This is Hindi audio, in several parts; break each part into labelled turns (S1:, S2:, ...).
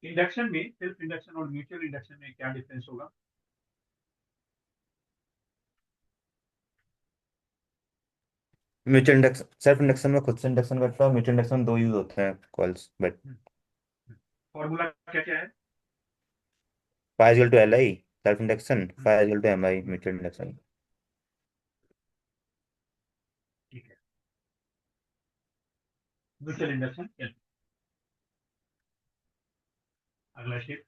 S1: इंडक्शन में सेल्फ इंडक्शन और म्यूचुअल इंडक्शन में क्या डिफरेंस होगा?
S2: म्यूचुअल इंडक्शन, सेल्फ इंडक्शन में खुद से इंडक्शन करता है, म्यूचुअल इंडक्शन में दो यूज होते हैं कॉइल्स, बट
S1: फॉर्मूला क्या क्या है?
S2: Phi equal to L I self induction, phi equal to M I mutual induction.
S1: ठीक है, म्यूचुअल इंडक्शन। अगला step.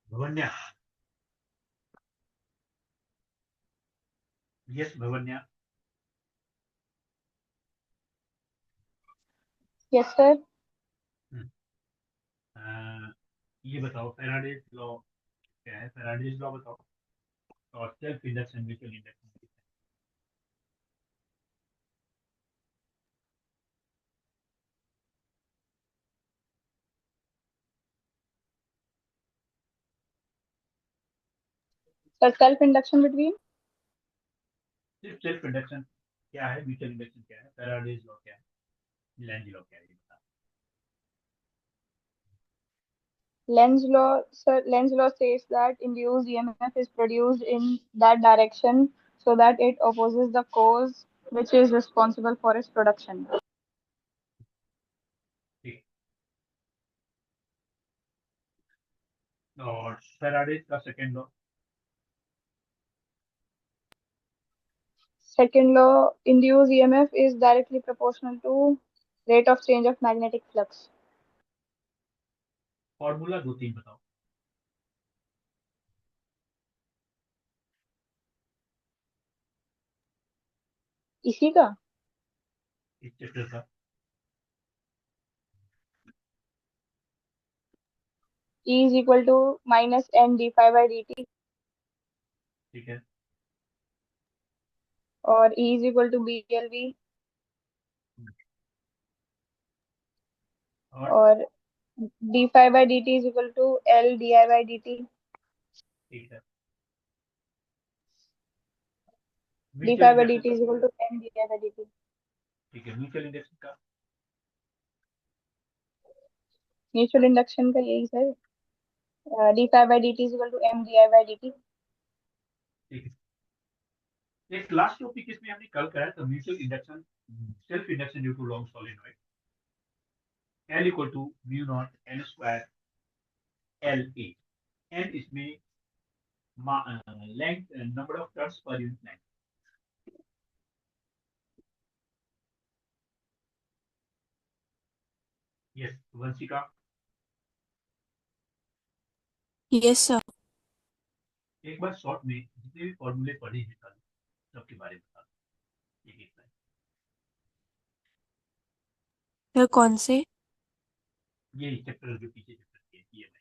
S1: Bhavanya. Yes Bhavanya.
S3: Yes sir.
S1: ये बताओ फैराडेज लॉ क्या है? फैराडेज लॉ बताओ। और self induction mutual induction.
S3: Sir self induction between
S1: सिर्फ सेल्फ इंडक्शन क्या है, म्यूचुअल इंडक्शन क्या है, फैराडेज लॉ क्या है, लेंज लॉ क्या है, ये बता।
S3: Lenz law, sir, Lenz law says that induced EMF is produced in that direction so that it opposes the cause which is responsible for its production.
S1: ठीक। और फैराडेज का second law?
S3: Second law, induced EMF is directly proportional to rate of change of magnetic flux.
S1: Formula दो तीन बताओ।
S3: इसी का
S1: इस चैप्टर का।
S3: E is equal to minus n d phi by dt
S1: ठीक है।
S3: और E is equal to BLV
S1: और
S3: और d phi by dt is equal to L di by dt.
S1: ठीक है,
S3: d
S1: mutual
S3: phi by
S1: induction
S3: dt
S1: का।
S3: is equal to n di by dt.
S1: ठीक है, म्यूचुअल इंडक्शन का।
S3: म्यूचुअल इंडक्शन का यही sir d phi by dt is equal to m di by dt.
S1: ठीक है, एक लास्ट टॉपिक इसमें हमने कल कराया था, mutual induction self induction due to long solenoid. L equal to mu not N square L A. N इसमें लेंथ, नंबर ऑफ टर्न्स पर unit length. Yes Vanshika.
S4: Yes sir.
S1: एक बार शॉर्ट में जितने भी फॉर्मूले पढ़े हैं कल, सबके बारे में बता दो, एक एक लाइन।
S4: सर कौन से?
S1: ये चैप्टर जो पीछे चैप्टर के ये मैं।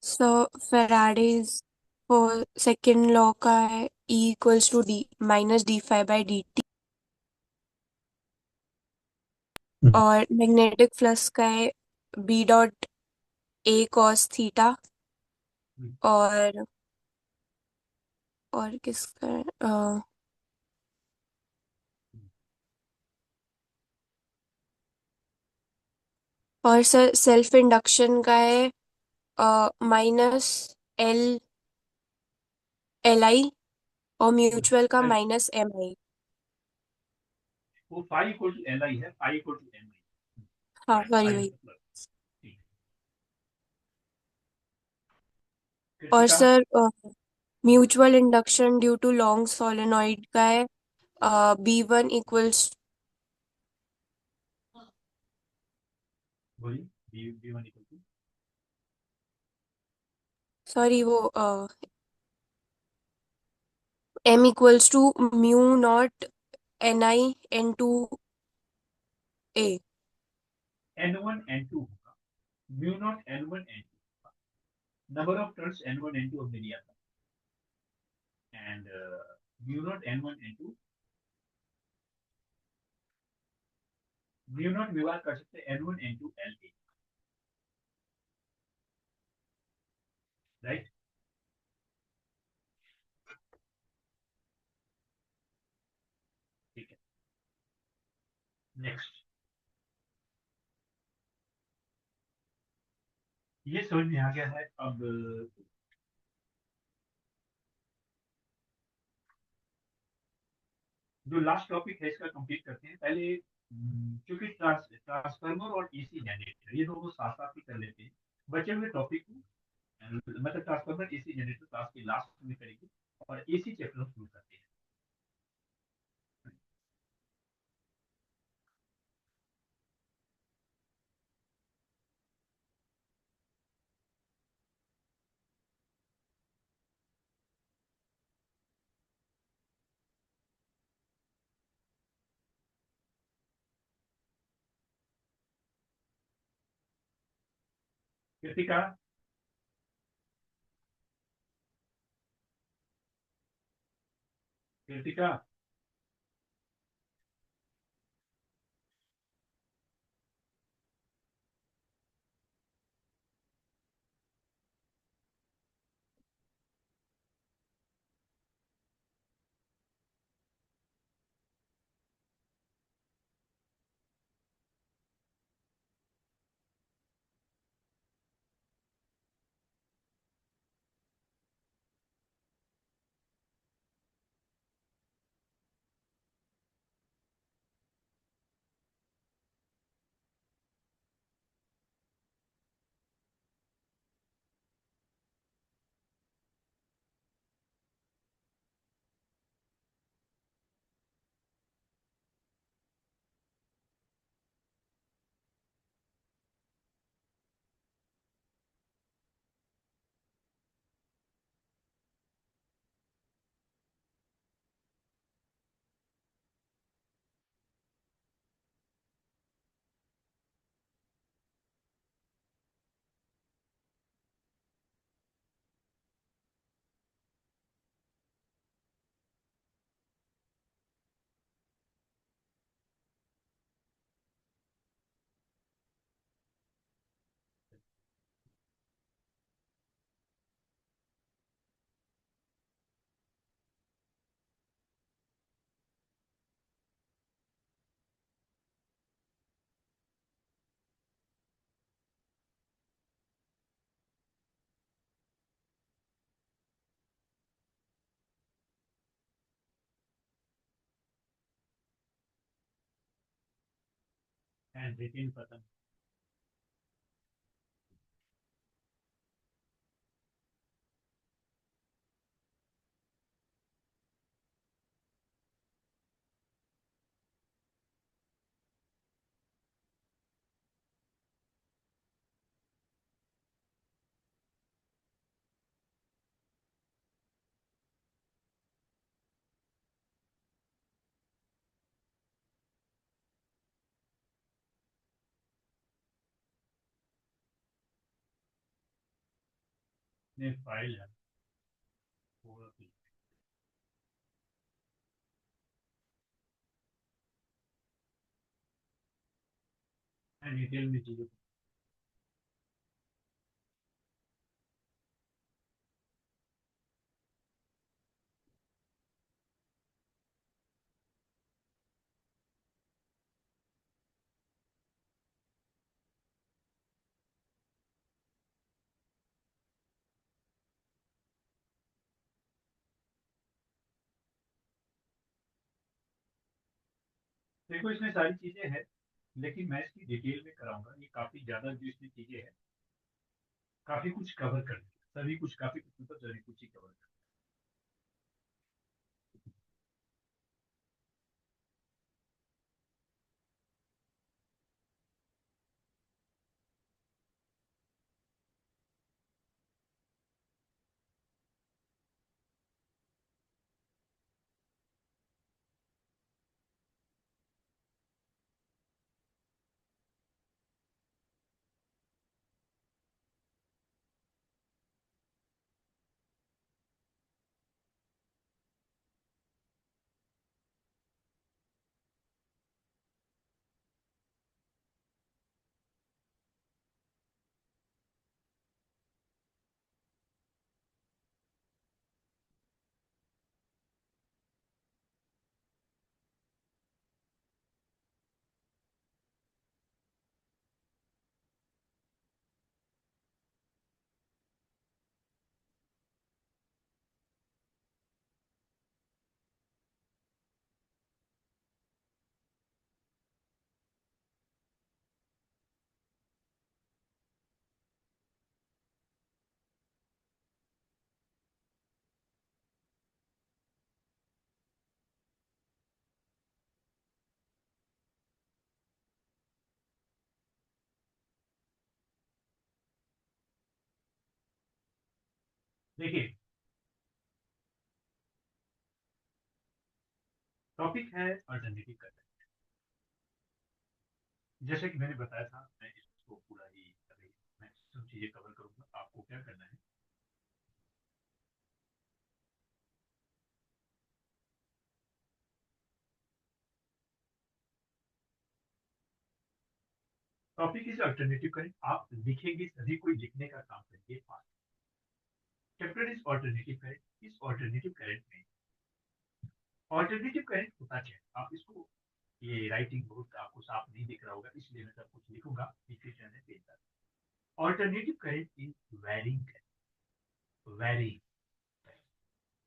S4: So Faraday's for second law का है E equals to D minus D phi by D T, और मैग्नेटिक फ्लक्स का है B dot A cos theta, और किसका है और सर सेल्फ इंडक्शन का है माइनस एल एल आई, और म्यूचुअल का माइनस एम आई।
S1: वो phi equal to L I है, फाई इक्वल टू एम
S4: हाँ
S1: आई।
S4: वही
S1: फाई
S4: वही।
S1: मतलब ठीक।
S4: और
S1: Kritika.
S4: Sir mutual induction due to long solenoid का है बी वन इक्वल्स,
S1: बोलिए। B B one equal to.
S4: Sorry वो M equals to mu not N I N two A.
S1: N one N two होगा, mu not N one N two. Number of turns N one N two हमने लिया था, and mu not N one N two mu not mu R कर सकते हैं N1 N2 LA, राइट। ठीक है, नेक्स्ट। ये समझ में आ गया है। अब जो लास्ट टॉपिक है इसका कंप्लीट करते हैं पहले। क्योंकि ट्रांसफार्मर और एसी जनरेटर ये दोनों साथ साथ ही कर लेते हैं। बचे हुए टॉपिक को मतलब ट्रांसफार्मर एसी जनरेटर क्लास के लास्ट में करेंगे और एसी चैप्टर शुरू करते हैं। कृतिका, कृतिका, एंड रिटिन खत्म। ने फाइल है एंड डिटेल में चीजों। देखो इसमें सारी चीजें हैं, लेकिन मैं इसकी डिटेल में कराऊंगा। ये काफी ज्यादा जो इसमें चीजें हैं, काफी कुछ कवर कर सभी कुछ, काफी कुछ मतलब सभी कुछ ही कवर कर। देखिए टॉपिक है अल्टरनेटिव करंट। जैसे कि मैंने बताया था मैं इसको पूरा ही अभी मैक्सिमम चीजें कवर करूंगा। आपको क्या करना है, टॉपिक इज अल्टरनेटिव करंट। आप लिखेंगे, सभी कोई लिखने का काम करेंगे fast. Chapter is alternative current. इस ऑल्टरनेटिव करंट में ऑल्टरनेटिव करंट होता क्या है, आप इसको, ये राइटिंग बहुत आपको साफ नहीं दिख रहा होगा इसलिए मैं सब कुछ लिखूंगा डिस्क्रिप्शन में पेज पर। Alternative current is varying current. Varying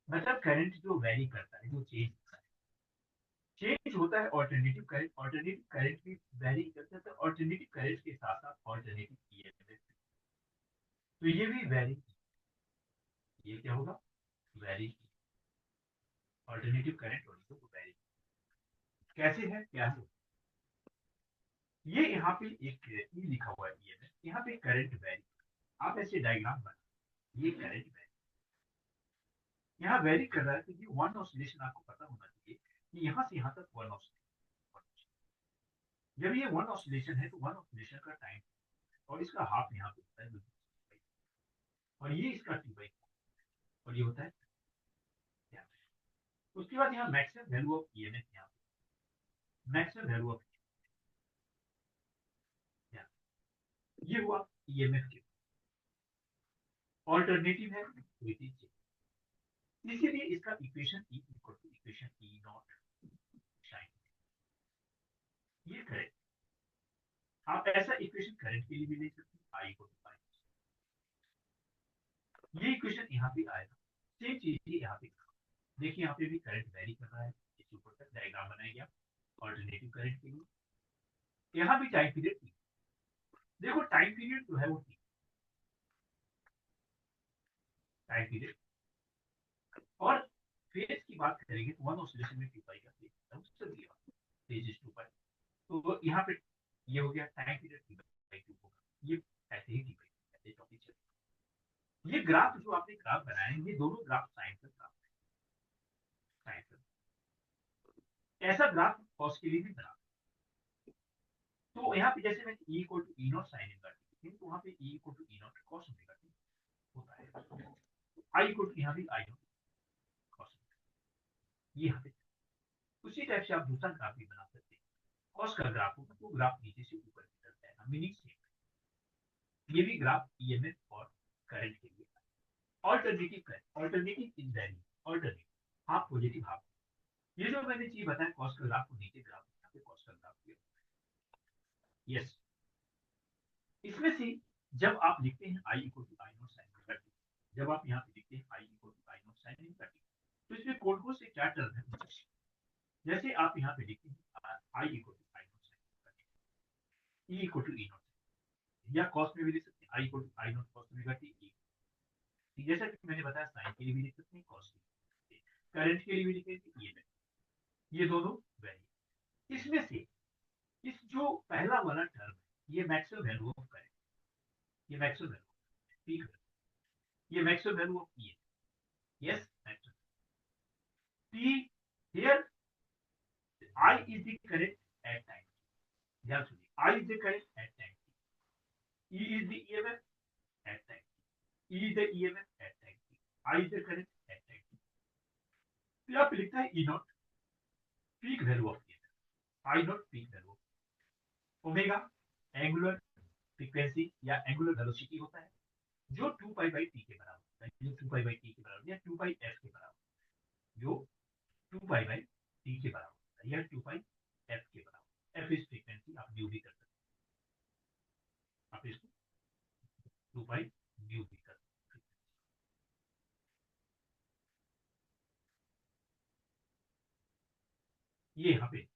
S1: मतलब करंट जो वेरी करता है, जो चेंज होता है, चेंज होता है ऑल्टरनेटिव करंट। ऑल्टरनेटिव करंट भी वेरी करता है, ऑल्टरनेटिव करंट के साथ साथ ऑल्टरनेटिव ईएमएफ, तो ये भी वेरी, ये क्या होगा, वेरी। ऑल्टरनेटिव करंट और तो वेरी कैसे है, क्या है, ये यहाँ पे एक ई लिखा हुआ है ईएमएफ, यहाँ पे करंट वेरी। आप ऐसे डायग्राम बना, ये करंट वेरी यहाँ वेरी कर रहा है, तो ये वन ऑसिलेशन आपको पता होना चाहिए कि यहाँ से यहाँ तक वन ऑसिलेशन। जब ये वन ऑसिलेशन है तो वन ऑसिलेशन का टाइम और इसका हाफ यहाँ पे होता है, और ये इसका टी बाई, और ये होता है। उसके बाद यहाँ मैक्सिमम वैल्यू ऑफ ईएमएफ, यहाँ पे मैक्सिमम वैल्यू ऑफ, ये हुआ ईएमएफ के ऑल्टरनेटिव है, इसीलिए इसका equation E equal to equation E naught sine. ये करेक्ट, आप ऐसा इक्वेशन करंट के लिए भी ले सकते हैं, आई इक्वल टू आई। ये इक्वेशन यहाँ पे आएगा, सेम चीज यहाँ पे। देखिए यहाँ पे भी करंट वेरी कर रहा है, इसके ऊपर तक डायग्राम बनाया गया ऑल्टरनेटिव करंट के लिए। यहाँ भी टाइम पीरियड टी, देखो टाइम पीरियड जो है वो टी, टाइम पीरियड। और फेज की बात करेंगे तो वन ऑसिलेशन में टी पाई का फेज इज टू पाई, तो यहाँ पे ये हो गया time period T by two होगा, ये ऐसे ही टी बाई ऐसे टॉपिक चलेगा। ये ग्राफ जो आपने ग्राफ बनाए, ये दोनों ग्राफ साइन का ग्राफ है, साइन का ऐसा ग्राफ कॉस के लिए भी बना। तो यहाँ पे जैसे मैं E equal to E naught sine inverse, तो वहाँ पे E equal to E naught cos omega T होता है। आई इक्वल टू यहाँ भी आई नॉट कॉस, ये यहाँ पे उसी टाइप से आप दूसरा ग्राफ भी बना सकते हैं। कॉस का ग्राफ होगा तो ग्राफ नीचे से ऊपर की तरफ जाएगा, मीनिंग सेम। ये भी ग्राफ ईएमएफ और करंट के लिए। Alternative current, alternative in value, alternative half positive half, ये जो मैंने चीज बताया कॉस का ग्राफ को नीचे ग्राफ, यहाँ पे कॉस का ग्राफ किया। यस, इसमें से जब आप लिखते हैं I equal to I not sine omega T, जब आप यहाँ पे लिखते हैं I equal to I not sine omega T, तो इसमें कौन से क्या टर्म है, जैसे आप यहाँ पे लिखते हैं I equal to I not sine omega T, E equal to E not, या कॉस में भी लिख सकते हैं I equal to I not cos omega T. जैसा कि मैंने बताया साइन के लिए भी लिख सकते हैं, कॉस के लिए, करंट के लिए भी लिखेंगे, ये दोनों वैल्यू। इसमें से इस जो पहला वाला टर्म है, ये मैक्सिमम वैल्यू ऑफ करंट, ये मैक्सिमम वैल्यू पीक, ये maximum value of E, yes maximum T here, I is the current at time, ध्यान सुनिए, I is the current at time, E is the EMF at time, E is the EMF at time, I is the current at time। तो यहाँ पे लिखता है E not peak value of EMF, I not peak value of omega, angular frequency या एंगुलर वेलोसिटी होता है, जो 2 पाई बाई टी के बराबर होता है, जो 2 पाई बाई टी के बराबर या 2 पाई एफ के बराबर, जो 2 पाई बाई टी के बराबर होता है या 2 पाई एफ के बराबर। एफ इज फ्रीक्वेंसी, आप न्यू भी कर सकते हैं, आप इसको 2 पाई न्यू भी कर सकते हैं। ये यहाँ पे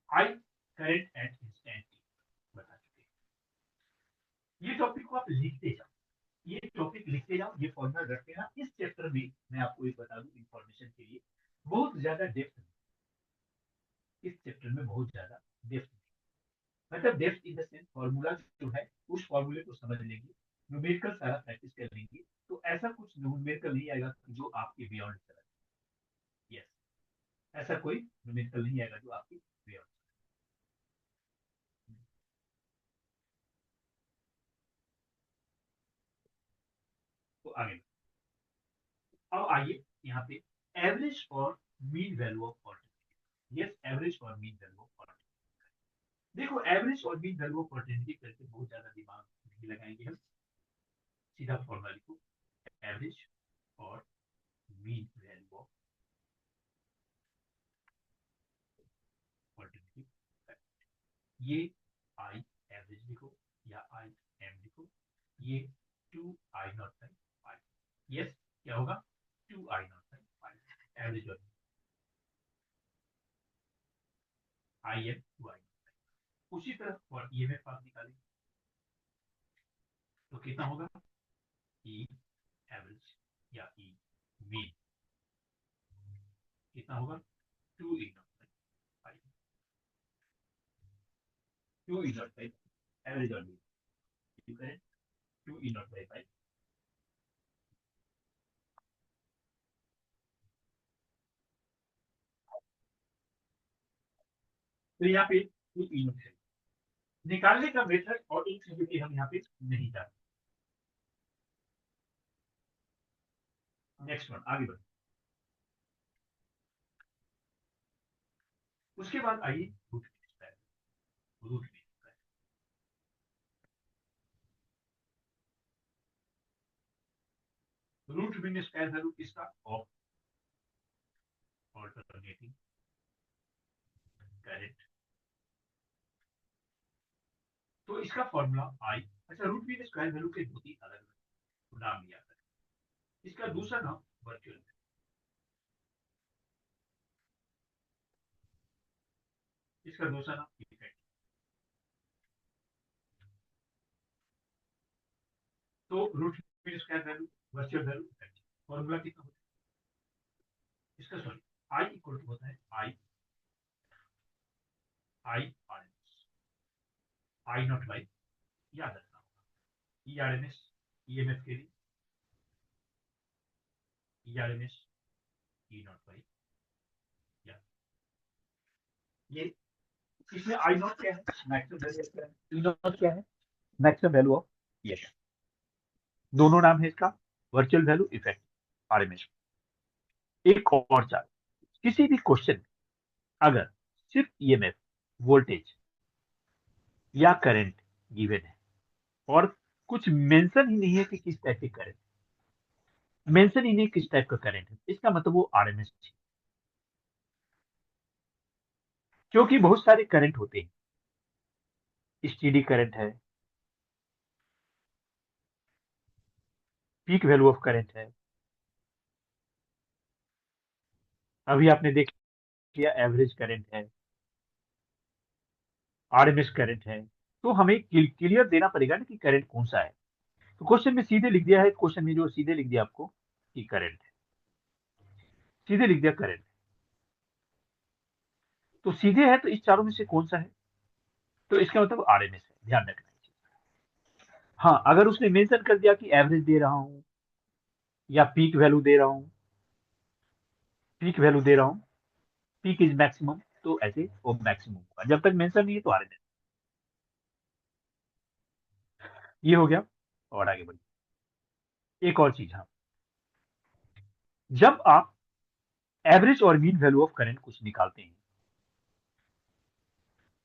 S1: आई करंट एट इंस्टेंट बता चुके हैं। ये टॉपिक को आप लिखते जाओ, ये टॉपिक लिखते जाओ, ये फॉर्मूला रखते ना। इस चैप्टर में मैं आपको एक बता दूं इंफॉर्मेशन के लिए, बहुत ज्यादा डेप्थ में, इस चैप्टर में बहुत ज्यादा डेप्थ में, मतलब depth in the sense formula जो है उस फॉर्मूले को समझ लेंगे, न्यूमेरिकल सारा प्रैक्टिस कर लेंगे, तो ऐसा कुछ न्यूमेरिकल नहीं आएगा जो आपके बियॉन्ड चला जाए। यस, ऐसा कोई न्यूमेरिकल नहीं आएगा जो आपके बियॉन्ड। तो आगे अब आइए यहाँ पे एवरेज और mean value of alternative. Yes, average और मीन वैल्यू ऑफ ऑल्टरनेटिव। देखो, एवरेज और मीन वैल्यू ऑफ ऑल्टरनेटिव करके बहुत ज्यादा दिमाग नहीं लगाएंगे हम, सीधा फॉर्मूला लिखो, एवरेज और मीन वैल्यू ऑफ ऑल्टरनेटिव। ये आई एवरेज लिखो या आई एम लिखो, ये 2I0/5। यस, क्या होगा? 2I0/5 एवरेज और आई एम 2I0। उसी तरह और ईएमएफ आप निकालें तो कितना होगा? ई एवरेज या ई मीन कितना होगा? 2E0/5। 2E0/5 एवरेज और मीन करें 2E0/5। तो यहाँ पे 2E0 है। निकालने का मेथड और एक चीज की हम यहाँ पे नहीं जानते। नेक्स्ट वन, आगे बढ़े। उसके बाद आइए root mean square. Root mean square, root mean square value किसका? Of alternating current. तो इसका फॉर्मूला आई, अच्छा, रूट मीन स्क्वायर वैल्यू के दो तीन अलग अलग नाम लिया था। इसका दूसरा नाम वर्चुअल है, इसका दूसरा नाम इफेक्ट। तो root mean square value, virtual value, effect. Formula कितना होता है इसका? सॉरी, आई इक्वल टू होता है I I R M S, I not by, याद रखना होगा, E R M S EMF के लिए, E R M S E not by, याद। ये इसमें आई नॉट क्या है? मैक्सिमम वैल्यू क्या है? ई नॉट क्या है? Maximum value of yes. दोनों नाम है इसका, वर्चुअल वैल्यू, इफेक्ट, आरएमएस। एक और चार्ट, किसी भी क्वेश्चन अगर सिर्फ ईएमएफ, वोल्टेज या करंट गिवन है और कुछ मेंशन ही नहीं है कि किस टाइप के करंट, मेंशन ही नहीं किस टाइप का करंट है, इसका मतलब वो आरएमएस है। क्योंकि बहुत सारे करंट होते हैं, स्टीडी करंट है, पीक वैल्यू ऑफ करंट है, अभी आपने देख लिया एवरेज करंट है, आरएमएस करंट है। तो हमें क्लियर देना पड़ेगा ना कि करंट कौन सा है। तो क्वेश्चन में सीधे लिख दिया है, क्वेश्चन में जो सीधे लिख दिया आपको कि करंट है, सीधे लिख दिया करंट। तो सीधे है तो इस चारों में से कौन सा है? तो इसका मतलब आरएमएस है, ध्यान रखना है। हाँ, अगर उसने मेंशन कर दिया कि एवरेज दे रहा हूं या पीक वैल्यू दे रहा हूं, पीक वैल्यू दे रहा हूं, पीक इज मैक्सिमम, तो ऐसे वो मैक्सिमम होगा। जब तक मेंशन नहीं है तो आरएमएस। ये हो गया। और आगे बढ़िए, एक और चीज, हाँ, जब आप एवरेज और मीन वैल्यू ऑफ करंट कुछ निकालते हैं,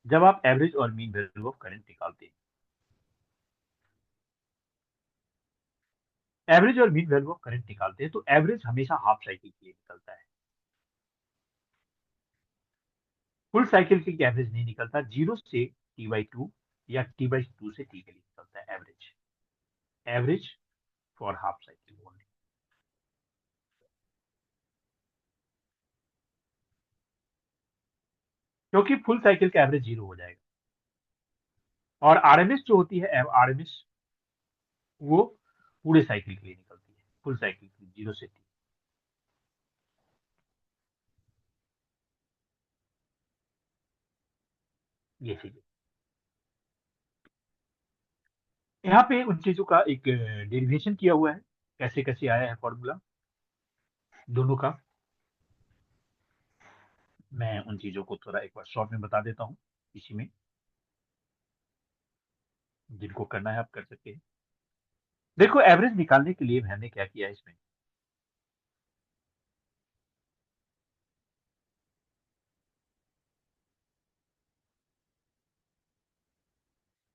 S1: जब आप एवरेज और मीन वैल्यू ऑफ करंट निकालते हैं, एवरेज और मीन वैल्यू ऑफ करंट निकालते हैं, तो एवरेज हमेशा हाफ साइकिल के लिए निकलता है, फुल साइकिल के लिए एवरेज नहीं निकलता। 0 से T/2 या T/2 से T के लिए निकलता है average, average for half cycle only. क्योंकि फुल साइकिल का एवरेज 0 हो जाएगा, और आरएमएस जो होती है, आरएमएस वो पूरे साइकिल के लिए निकलती है, फुल साइकिल के लिए 0 से T। ये चीज यहाँ पे उन चीजों का एक डेरिवेशन किया हुआ है। कैसे कैसे आया है फॉर्मूला दोनों का, मैं उन चीजों को थोड़ा एक बार शॉर्ट में बता देता हूँ इसी में, जिनको करना है आप कर सकते हैं। देखो एवरेज निकालने के लिए मैंने क्या किया इसमें,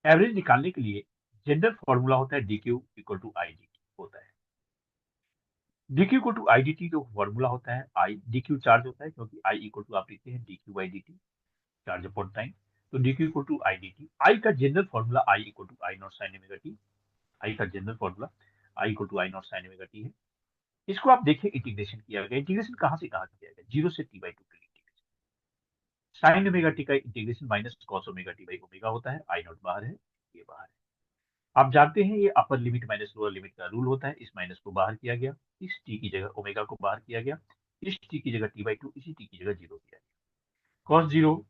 S1: एवरेज निकालने के लिए जनरल फॉर्मूला होता है D Q equal to I D T होता है। D Q equal to I D T जो फॉर्मूला होता है, आई डी क्यू चार्ज होता है, क्योंकि आई इक्वल टू आप लिखते हैं D Q by D T, charge upon time. तो D Q equal to I D T, I का general formula I equal to I not sine omega T, I का general formula I equal to I not sine omega T है। इसको आप देखिए इंटीग्रेशन किया गया, इंटीग्रेशन कहाँ से कहाँ किया गया, 0 से टी बाई टू के लिए इंटीग्रेशन, साइन ओमेगा टी का integration minus cos omega T by omega होता है, आई नॉट बाहर है, ये बाहर है। आप जानते हैं ये अपर लिमिट माइनस लोअर लिमिट का रूल होता है, इस माइनस को बाहर किया गया, इस टी की जगह ओमेगा को बाहर किया गया, इस टी की जगह टी बाई टू, इसी टी की जगह 0 किया गया, कॉस 0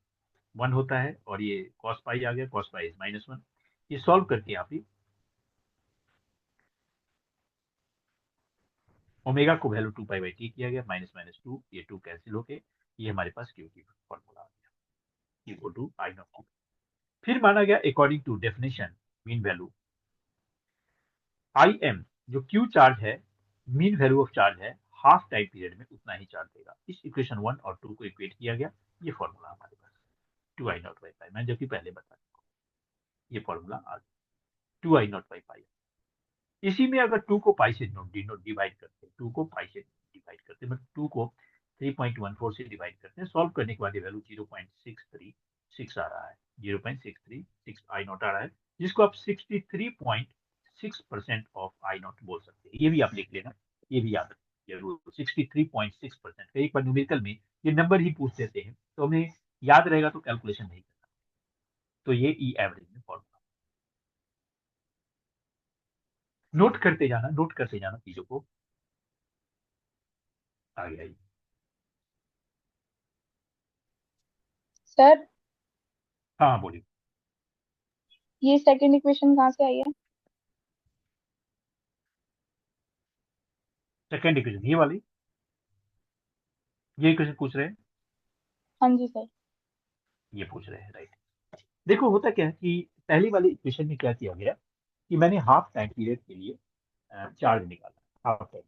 S1: 1 होता है, और ये कॉस पाई आ गया, कॉस पाई इज माइनस 1। ये सॉल्व करके यहाँ पे ओमेगा को वैल्यू 2 पाई बाई टी किया गया, माइनस माइनस 2, ये 2 कैंसिल होके ये हमारे पास क्यू की फॉर्मूला आ गया equal to I naught Q. फिर माना गया according to definition mean value I M, जो क्यू चार्ज है, मीन वैल्यू ऑफ चार्ज है, हाफ टाइम पीरियड में उतना ही चार्ज देगा। इस इक्वेशन 1 और 2 को इक्वेट किया गया, ये फॉर्मूला हमारे पास 2 आई नॉट बाई पाई, मैं जो कि पहले बता चुका हूं, ये फॉर्मूला आ गया 2 आई नॉट बाई पाई। इसी में अगर 2 को पाई से डिवाइड करते हैं, 2 को पाई से डिवाइड करते हैं, 2 को 3.14 से डिवाइड करते हैं, सॉल्व करने के बाद ये वैल्यू 0.636 आ रहा है, 0.636 आई नॉट आ रहा है, जिसको आप 63.6% ऑफ आई नॉट बोल सकते हैं। ये भी आप लिख लेना, ये भी याद रखिए जरूर, 63.6%। एक बार न्यूमेरिकल में ये नंबर ही पूछ देते हैं तो हमें याद रहेगा तो कैलकुलेशन नहीं करना। तो ये ई एवरेज में फॉर्मूला, नोट करते जाना, नोट करते जाना चीजों को, आगे आइए।
S3: सर
S1: हाँ बोलिए।
S3: ये सेकंड इक्वेशन कहाँ से आई है?
S1: सेकेंड इक्वेशन ये वाली, ये इक्वेशन पूछ रहे हैं,
S3: हाँ जी सर।
S1: ये पूछ रहे हैं, राइट। देखो होता क्या है कि पहली वाली इक्वेशन में क्या किया गया कि मैंने हाफ टाइम पीरियड के लिए चार्ज निकाला, हाफ टाइम,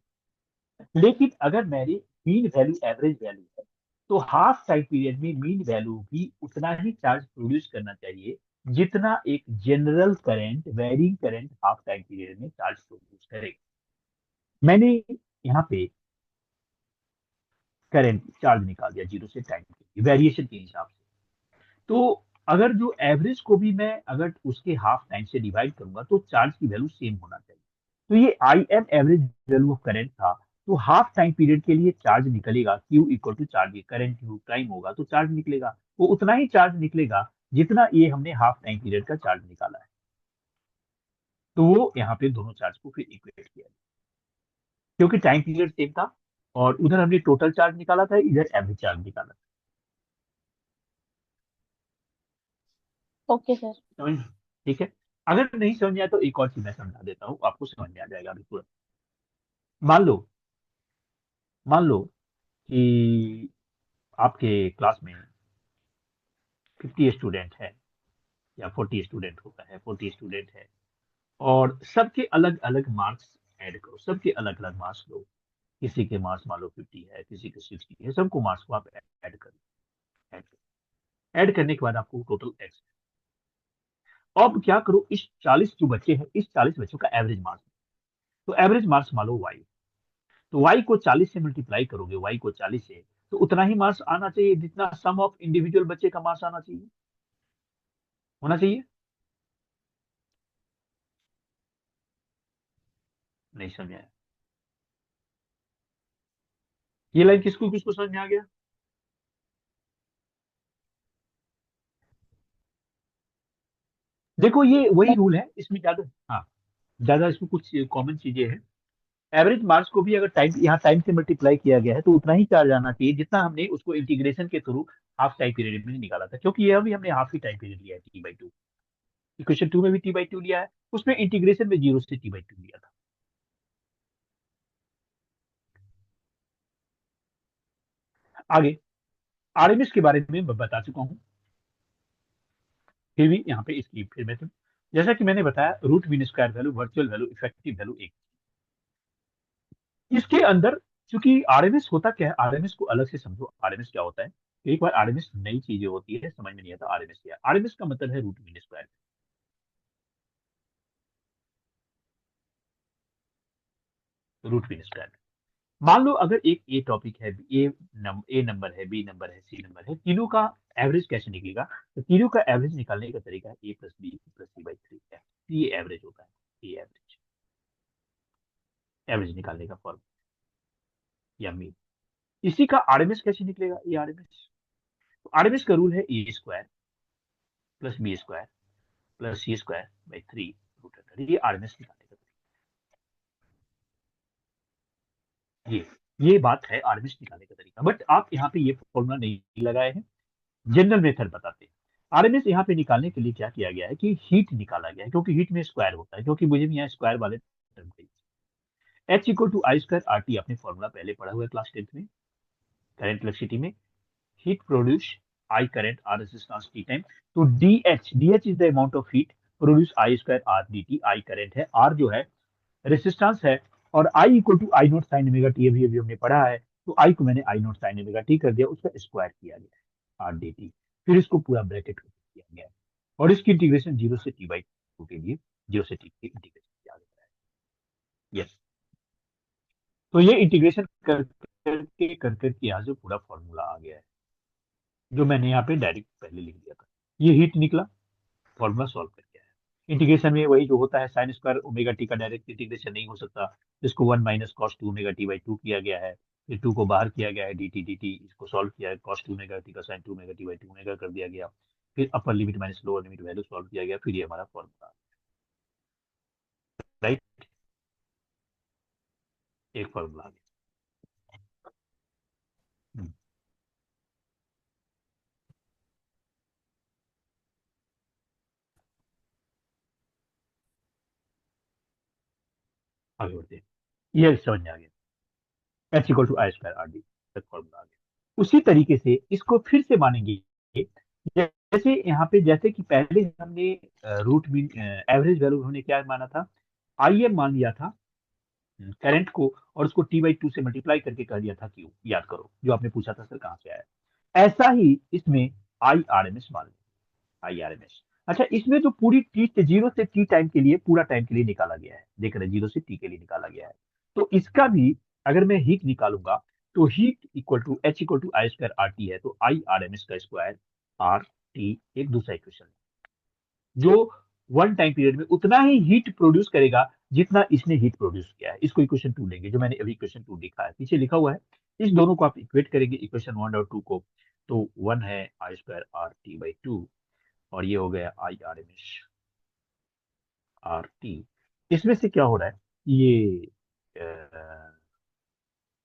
S1: लेकिन अगर मेरी मीन वैल्यू एवरेज वैल्यू है तो हाफ टाइम पीरियड में मीन वैल्यू भी उतना ही चार्ज प्रोड्यूस करना चाहिए जितना एक general current, varying current half time period में चार्ज प्रोड्यूस करेगा। मैंने यहाँ पे करंट चार्ज निकाल दिया 0 से टाइम के वेरिएशन के हिसाब से। तो अगर जो एवरेज को भी मैं अगर उसके हाफ टाइम से डिवाइड करूंगा तो चार्ज की वैल्यू सेम होना चाहिए। तो ये I am average value of current था, तो हाफ टाइम पीरियड के लिए चार्ज निकलेगा Q equal to charge, current Q time होगा तो चार्ज निकलेगा, वो उतना ही चार्ज निकलेगा जितना ये हमने हाफ टाइम पीरियड का चार्ज निकाला है। तो वो यहाँ पे दोनों चार्ज को फिर इक्वेट किया, क्योंकि टाइम पीरियड सेम था और उधर हमने टोटल चार्ज निकाला था, इधर एवरेज चार्ज निकाला था।
S3: Okay sir.
S1: समझ, ठीक है। अगर नहीं समझ में आया तो एक और चीज मैं समझा देता हूँ, आपको समझ में आ जाएगा अभी पूरा। मान लो, मान लो कि आपके क्लास में 50 स्टूडेंट है या 40 स्टूडेंट होता है, 40 स्टूडेंट है, और सबके अलग अलग मार्क्स ऐड करो, सबके अलग अलग मार्क्स लो, किसी के मार्क्स मान लो 50 है, किसी के 60 है, सबको मार्क्स को आप ऐड करो, ऐड करने के बाद आपको टोटल एक्स। अब क्या करो, इस 40 जो बच्चे हैं, इस 40 बच्चों का एवरेज मार्क्स, तो एवरेज मार्क्स मान लो वाई, तो y को 40 से मल्टीप्लाई करोगे, y को 40 से, तो उतना ही मार्क्स आना चाहिए जितना सम ऑफ इंडिविजुअल बच्चे का मार्क्स आना चाहिए, होना चाहिए। नहीं समझ आया, ये लाइन किसको किसको समझ में आ गया? देखो ये वही रूल है, इसमें ज्यादा, हाँ, ज्यादा इसमें कुछ कॉमन चीजें हैं। एवरेज मार्क्स को भी अगर टाइम, यहाँ टाइम से मल्टीप्लाई किया गया है तो उतना ही चार्ज आना चाहिए जितना हमने उसको इंटीग्रेशन के थ्रू हाफ टाइम पीरियड में निकाला था, क्योंकि ये अभी हमने हाफ ही टाइम पीरियड लिया है T/2, इक्वेशन 2 में भी T/2 लिया है, उसमें इंटीग्रेशन में 0 से T/2 लिया था। आगे आरएमएस के बारे में मैं बता चुका हूं, फिर भी यहाँ पे इसकी फिर मैं जैसा कि मैंने बताया root mean square value, virtual value, effective value एक। इसके अंदर चूंकि आरएमएस होता क्या है, आरएमएस को अलग से समझो, आरएमएस क्या होता है। एक बार आरएमएस नई चीजें होती है, समझ में नहीं आता आरएमएस क्या है। आरएमएस का मतलब है root mean square, root mean square. मान लो अगर एक ए टॉपिक है, ए नंबर है, बी नंबर है, सी नंबर है, तीनों का एवरेज कैसे निकलेगा? तो तीनों का एवरेज निकालने का तरीका है A plus B plus C by 3 है। ये एवरेज होता है, ये एवरेज, एवरेज निकालने का फॉर्मूला या मीन। इसी का आरएमएस कैसे निकलेगा? ये आरएमएस, आरएमएस का रूल है A square plus B square plus C square by 3 root under. ये आरएमएस निकालने का तरीका, ये बात है आरएमएस निकालने का तरीका। बट आप यहाँ पे ये फॉर्मूला नहीं लगाए हैं, जनरल मेथड बताते हैं। आरएमएस यहाँ पे निकालने के लिए क्या किया गया है कि हीट निकाला गया है, क्योंकि हीट में स्क्वायर होता है, क्योंकि मुझे भी यहाँ स्क्वायर वाले टर्म चाहिए। H equal to I square R T, आपने फॉर्मूला पहले पढ़ा हुआ है क्लास 10th में करंट इलेक्ट्रिसिटी में। Heat produce I current R resistance T time, तो D H is the amount of heat produce I square R D T. I current है, आर जो है रेजिस्टेंस है, और I equal to I not sine omega T, अभी अभी हमने पढ़ा है। तो आई को मैंने आई नॉट साइन ओमेगा टी कर दिया, उसका स्क्वायर किया गया आर डी टी, फिर इसको पूरा ब्रैकेट किया गया और इसकी इंटीग्रेशन 0 से टी बाई 2 के लिए 0 से टी की इंटीग्रेशन किया गया है। यस, तो ये इंटीग्रेशन कर करके यहाँ से पूरा फॉर्मूला आ गया है, जो मैंने यहाँ पे डायरेक्ट पहले लिख दिया था। ये हीट निकला, फॉर्मूला सॉल्व करके आया। इंटीग्रेशन में वही जो होता है, साइन स्क्वायर ओमेगा टी का डायरेक्ट इंटीग्रेशन नहीं हो सकता, इसको 1 minus cos 2 omega T by 2 किया गया है, फिर 2 को बाहर किया गया है, डी टी, इसको सॉल्व किया है, कॉस 2 ओमेगा टी का sine 2 omega T by 2 omega कर दिया गया, फिर upper limit minus lower limit value solve किया गया, फिर ये हमारा फॉर्मूला, राइट, एक फॉर्मूला आ गया। हम्म, आगे बढ़ते हैं, ये समझ में आ गया, H equal to I square R D तक फॉर्मूला आ गया। उसी तरीके से इसको फिर से मानेंगे, जैसे यहाँ पे, जैसे कि पहले हमने रूट मीन एवरेज वैल्यू हमने क्या माना था, आई एम मान लिया था करंट को, और उसको टी बाई 2 से मल्टीप्लाई करके कह दिया था क्यू, याद करो जो आपने पूछा था सर कहाँ से आया। ऐसा ही इसमें आई आर एम एस मान लिया, आई आर एम एस। अच्छा, इसमें जो पूरी टी 0 से टी टाइम के लिए, पूरा टाइम के लिए निकाला गया है, देख रहे 0 से टी के लिए निकाला गया है। तो इसका भी अगर मैं हीट निकालूंगा, तो heat equal to H equal to I square R T है, तो आई आर एम एस का स्क्वायर आर टी एक दूसरा इक्वेशन, जो वन टाइम पीरियड में उतना ही हीट प्रोड्यूस करेगा जितना इसने हीट प्रोड्यूस किया है। इसको इक्वेशन 2 लेंगे, जो मैंने अभी इक्वेशन 2 लिखा है, पीछे लिखा हुआ है। इस दोनों को आप इक्वेट करेंगे, इक्वेशन 1 और 2 को, तो 1 है I square R T by 2, और ये हो गया I R M S R T. इसमें से क्या हो रहा है, ये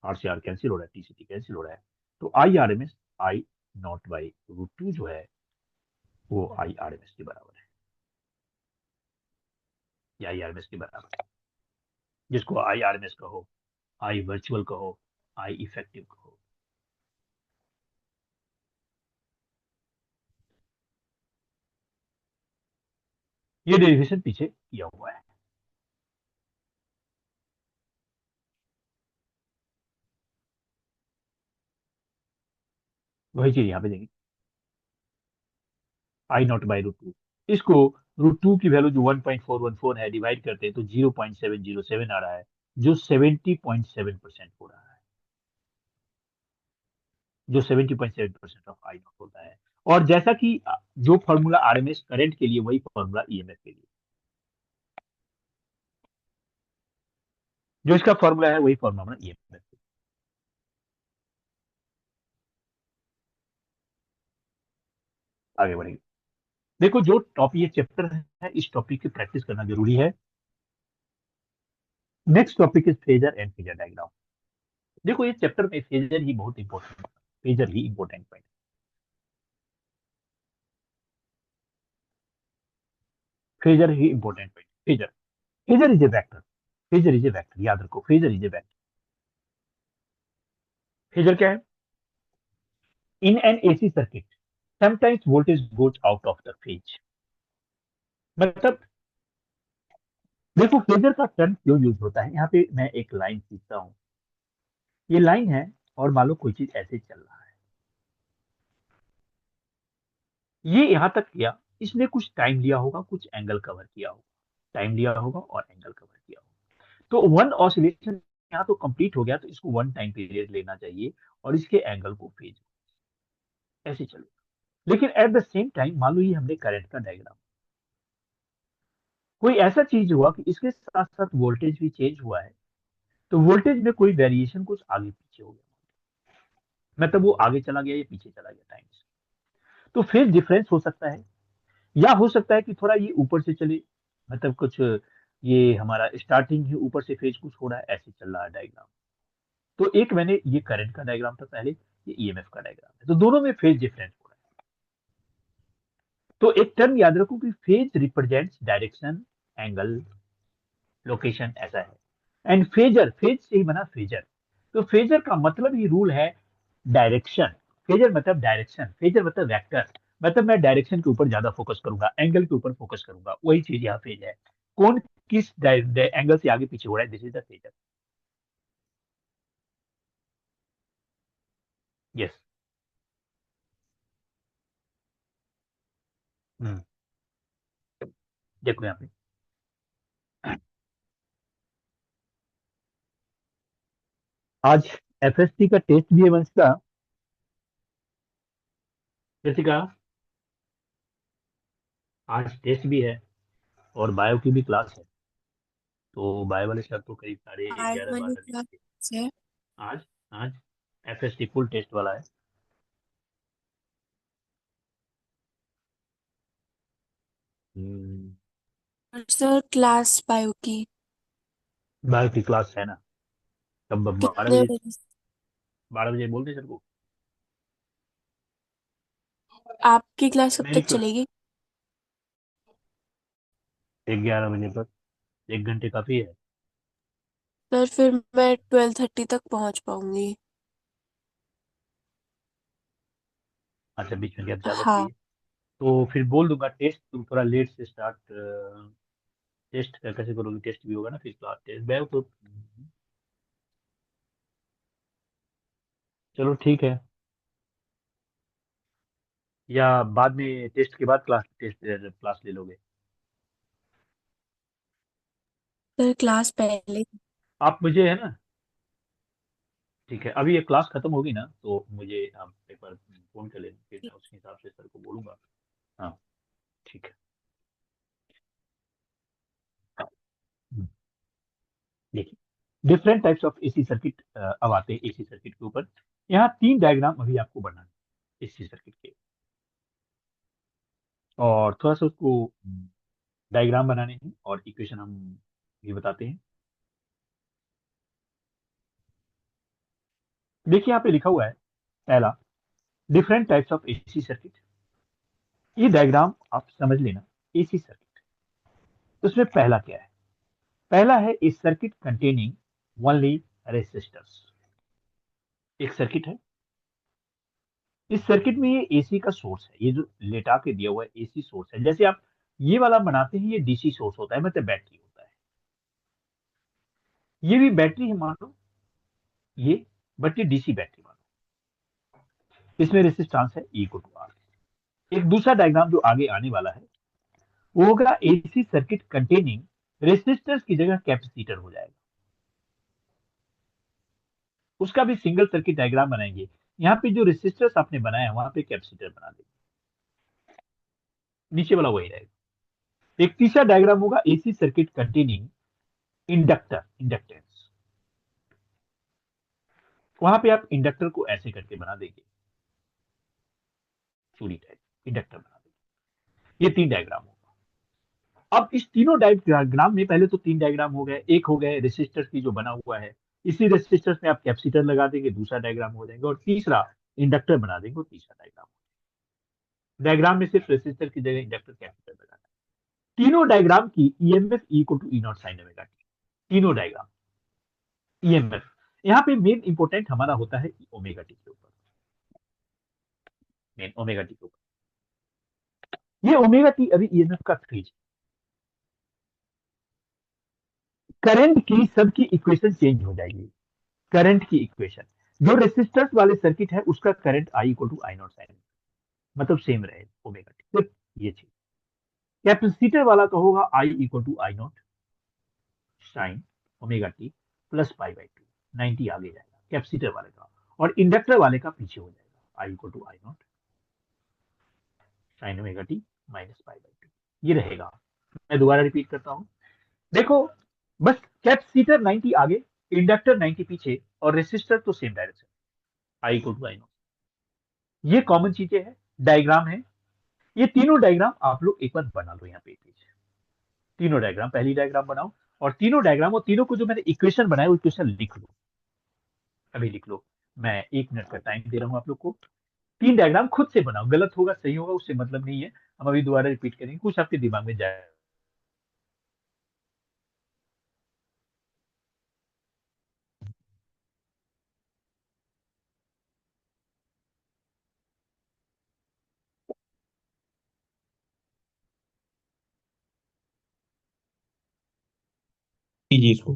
S1: आर से आर कैंसिल हो रहा है, टी से टी कैंसिल हो रहा है, तो I R M S I not by root 2 जो है वो आई आर एम एस के बराबर है, या आई आर एम एस के बराबर है, जिसको आई आर एम एस कहो, आई वर्चुअल कहो, आई इफेक्टिव कहो। ये डेरिवेशन पीछे किया हुआ है। वही चीज यहाँ पे देंगे, आई नॉट बाई रूट 2, इसको रूट 2 की वैल्यू जो 1.414 है, डिवाइड करते हैं तो 0.707 आ रहा है, जो 70.7% हो रहा है, जो 70.7% ऑफ आई नॉट होता है। और जैसा कि जो फॉर्मूला आरएमएस करंट के लिए, वही फॉर्मूला ईएमएफ के लिए, जो इसका फॉर्मूला है वही फॉर्मूला ईएमएफ। आगे बढ़ेंगे, देखो जो टॉपिक, ये चैप्टर है, इस टॉपिक की प्रैक्टिस करना जरूरी है। Next topic is phasor and phasor diagram. देखो ये चैप्टर में फेजर ही बहुत important, phasor he important point. Phasor he important point, phasor, phasor is a vector, phasor is a vector, याद रखो phasor is a vector. Phasor क्या है? In an AC circuit, sometimes voltage goes out of the phase. मतलब देखो फेजर का टर्म क्यों यूज होता है, यहाँ पे मैं एक लाइन खींचता हूँ, ये लाइन है और मान लो कोई चीज ऐसे चल रहा है, ये यहां तक किया, इसने कुछ टाइम लिया होगा, कुछ एंगल कवर किया होगा, टाइम लिया होगा और एंगल कवर किया होगा, तो वन ऑसिलेशन यहाँ तो कंप्लीट हो गया, तो इसको वन टाइम पीरियड लेना चाहिए और इसके एंगल को फेज ऐसे चलेगा। लेकिन एट द सेम टाइम मान लो ये हमने करंट का डायग्राम, कोई ऐसा चीज हुआ कि इसके साथ साथ वोल्टेज भी चेंज हुआ है, तो वोल्टेज में कोई वेरिएशन कुछ आगे पीछे हो गया, मतलब वो आगे चला गया या पीछे चला गया टाइम से, तो फेज डिफरेंस हो सकता है, या हो सकता है कि थोड़ा ये ईऊपर से चले, मतलब कुछ ये हमारा स्टार्टिंग ही ऊपर से फेज कुछ हो रहा है, ऐसे चल रहा है डायग्राम। तो एक मैंने ये करंट का डायग्राम था पहले, ये ईएमएफ का डायग्राम है, तो दोनों में फेज डिफरेंस हो रहा है। तो एक टर्म याद रखो कि phase represents direction, angle, location, ऐसा है। एंड फेजर, फेज से ही बना फेजर, तो फेजर का मतलब ही रूल है डायरेक्शन, फेजर मतलब डायरेक्शन, फेजर मतलब वेक्टर, मतलब मैं डायरेक्शन के ऊपर ज्यादा फोकस करूंगा, एंगल के ऊपर फोकस करूंगा, वही चीज यहाँ फेज है, कौन किस एंगल से आगे पीछे हो रहा है, this is the phasor. Yes. देखो यहाँ पे आज एफएसटी का टेस्ट भी है वंश का, कृतिका आज टेस्ट भी है और बायो की भी क्लास है, तो बायो वाले सर तो करीब साढ़े
S4: आज
S1: 11
S4: वाली
S1: 12
S4: क्लास
S1: बजे
S4: है।
S1: आज आज एफएसटी फुल टेस्ट वाला है।
S4: और सर क्लास बायो की
S1: बायो की क्लास है ना, कब 12
S4: कितने
S1: बजे,
S4: बजे?
S1: 12 बजे बोलते सर को।
S4: आपकी क्लास कब
S1: मेरी
S4: तक
S1: क्लास
S4: चलेगी?
S1: 11 बजे तक, 1 घंटे काफी है।
S4: सर फिर मैं 12:30 तक पहुंच पाऊंगी।
S1: अच्छा बीच में गैप ज्यादा
S4: हाँ
S1: चाहिए, तो फिर बोल दूंगा टेस्ट तुम थोड़ा लेट से स्टार्ट, टेस्ट कैसे करोगे, टेस्ट भी होगा ना फिर क्लास टेस्ट बैग तो, चलो ठीक है, या बाद में टेस्ट के बाद क्लास ले लोगे।
S4: सर क्लास पहले।
S1: आप मुझे है ना, ठीक है, अभी ये क्लास खत्म होगी ना तो मुझे आप एक बार फोन कर लेना, फिर मैं उसके हिसाब से सर को बोलूंगा। हाँ ठीक है। हम्म, देखिए different types of AC circuit, अब आते हैं एसी सर्किट के ऊपर। यहाँ 3 डायग्राम अभी आपको बनाना है एसी सर्किट के, और थोड़ा सा उसको डायग्राम बनाने हैं और इक्वेशन हम भी बताते हैं। देखिए यहाँ पे लिखा हुआ है पहला, different types of AC circuit, ये डायग्राम आप समझ लेना। एसी सर्किट, तो उसमें पहला क्या है, पहला है ए सर्किट कंटेनिंग ओनली रेसिस्टर्स, एक सर्किट है, इस सर्किट में ये एसी का सोर्स है, ये जो लेटा के दिया हुआ है एसी सोर्स है, जैसे आप ये वाला बनाते हैं ये डीसी सोर्स होता है, मतलब बैटरी होता है, ये भी बैटरी है मान लो, ये बट ये डीसी बैटरी मान लो, इसमें रेसिस्टेंस है E को टू आर। एक दूसरा डायग्राम जो आगे आने वाला है वो होगा एसी सर्किट कंटेनिंग रेसिस्टर्स की जगह कैपेसिटर हो जाएगा, उसका भी सिंगल सर्किट डायग्राम बनाएंगे, यहाँ पे जो रेसिस्टर्स आपने बनाया वहां पे कैपेसिटर बना देंगे, नीचे वाला वही रहेगा। एक तीसरा डायग्राम होगा AC circuit containing inductor, inductance, वहां पे आप इंडक्टर को ऐसे करके बना देंगे, चूड़ी टाइप इंडक्टर बना देंगे, ये 3 डायग्राम होगा। अब इस तीनों डायग्राम में पहले तो 3 डायग्राम हो गए, एक हो गए रेसिस्टर्स की जो बना हुआ है, इसी रेसिस्टर्स में आप कैपेसिटर लगा देंगे, दूसरा डायग्राम हो जाएगा, और तीसरा इंडक्टर बना देंगे, और तीसरा डायग्राम, डायग्राम में सिर्फ रेसिस्टर की जगह इंडक्टर कैपेसिटर लगाना है। तीनों डायग्राम की EMF equal to E naught sine omega T, तीनों डायग्राम ईएमएफ, यहाँ पे मेन इंपोर्टेंट हमारा होता है ओमेगा टी के ऊपर, मेन ओमेगा टी के ऊपर। ये ओमेगा टी अभी ईएमएफ का फेज। करंट की सबकी इक्वेशन चेंज हो जाएगी। करंट की इक्वेशन, जो रेसिस्टर्स वाले सर्किट है उसका current I equal to I not sine, मतलब सेम रहे ओमेगा टी, सिर्फ ये चीज। कैपेसिटर वाला का होगा I equal to I not sine omega T plus pi by two, 90 आगे जाएगा कैपेसिटर वाले का, और इंडक्टर वाले का पीछे हो जाएगा I equal to I not sine omega T minus pi by two, ये रहेगा। मैं दोबारा रिपीट करता हूं, देखो बस कैपेसिटर 90 आगे, इंडक्टर 90 पीछे, और रेसिस्टर तो same direction I equal to I naught. ये कॉमन चीजें हैं, डायग्राम है। ये तीनों डायग्राम आप लोग एक बार बना लो यहाँ पे, तीनों डायग्राम, पहली डायग्राम बनाओ, और तीनों डायग्राम और तीनों को जो मैंने इक्वेशन बनाया वो इक्वेशन लिख लो, अभी लिख लो। मैं 1 मिनट का टाइम दे रहा हूँ आप लोग को। 3 डायग्राम खुद से बनाओ, गलत होगा सही होगा उससे मतलब नहीं है, हम अभी दोबारा रिपीट करेंगे, कुछ आपके दिमाग में जाए। कीजिए इसको।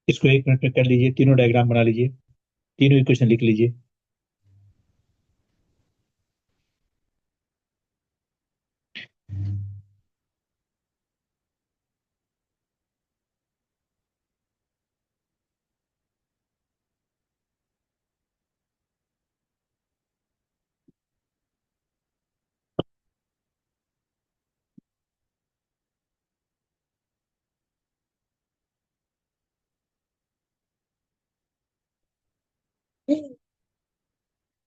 S1: इसको 1 मिनट में कर लीजिए, तीनों डायग्राम बना लीजिए, तीनों इक्वेशन लिख लीजिए।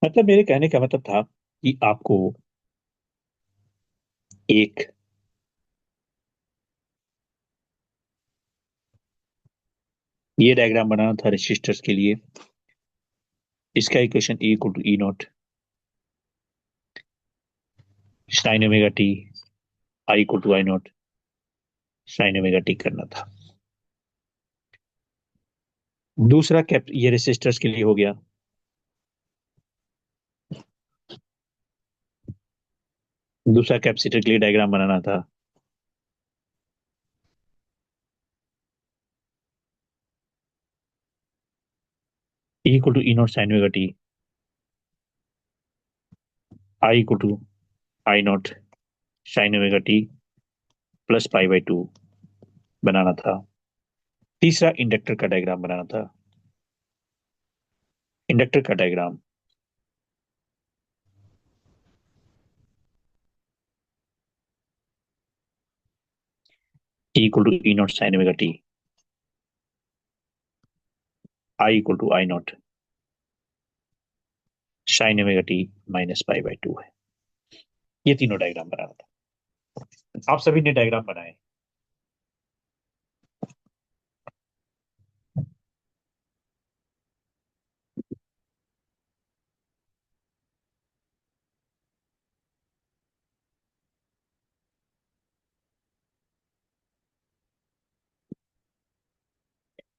S1: मतलब मेरे कहने का मतलब था कि आपको एक ये डायग्राम बनाना था रेसिस्टर्स के लिए। इसका equation E equal to E naught sine omega T I equal to I not sine omega T करना था। दूसरा कैप ये रेसिस्टर्स के लिए हो गया। दूसरा कैपेसिटर के लिए डायग्राम बनाना था। E equal to E naught sine omega T I equal to I not sine omega T plus pi by two बनाना था। तीसरा इंडक्टर का डायग्राम बनाना था। इंडक्टर का diagram E equal to E naught sine omega T I equal to I not sine omega T minus pi by two है। ये तीनों डायग्राम बनाना था। आप सभी ने डायग्राम बनाए।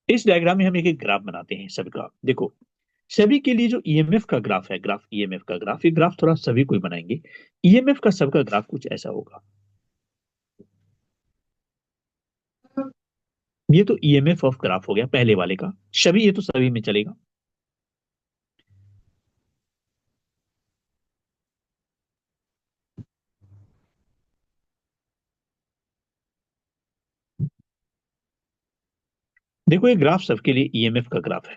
S1: इस डायग्राम में हम एक एक ग्राफ बनाते हैं, सब ग्राफ देखो। सभी के लिए जो ईएमएफ का ग्राफ है, ग्राफ ईएमएफ का ग्राफ, ये ग्राफ थोड़ा सभी को बनाएंगे। ईएमएफ का सबका ग्राफ कुछ ऐसा होगा। ये तो ईएमएफ ऑफ ग्राफ हो गया पहले वाले का, सभी ये तो सभी में चलेगा। देखो ये ग्राफ सबके लिए ईएमएफ का ग्राफ है।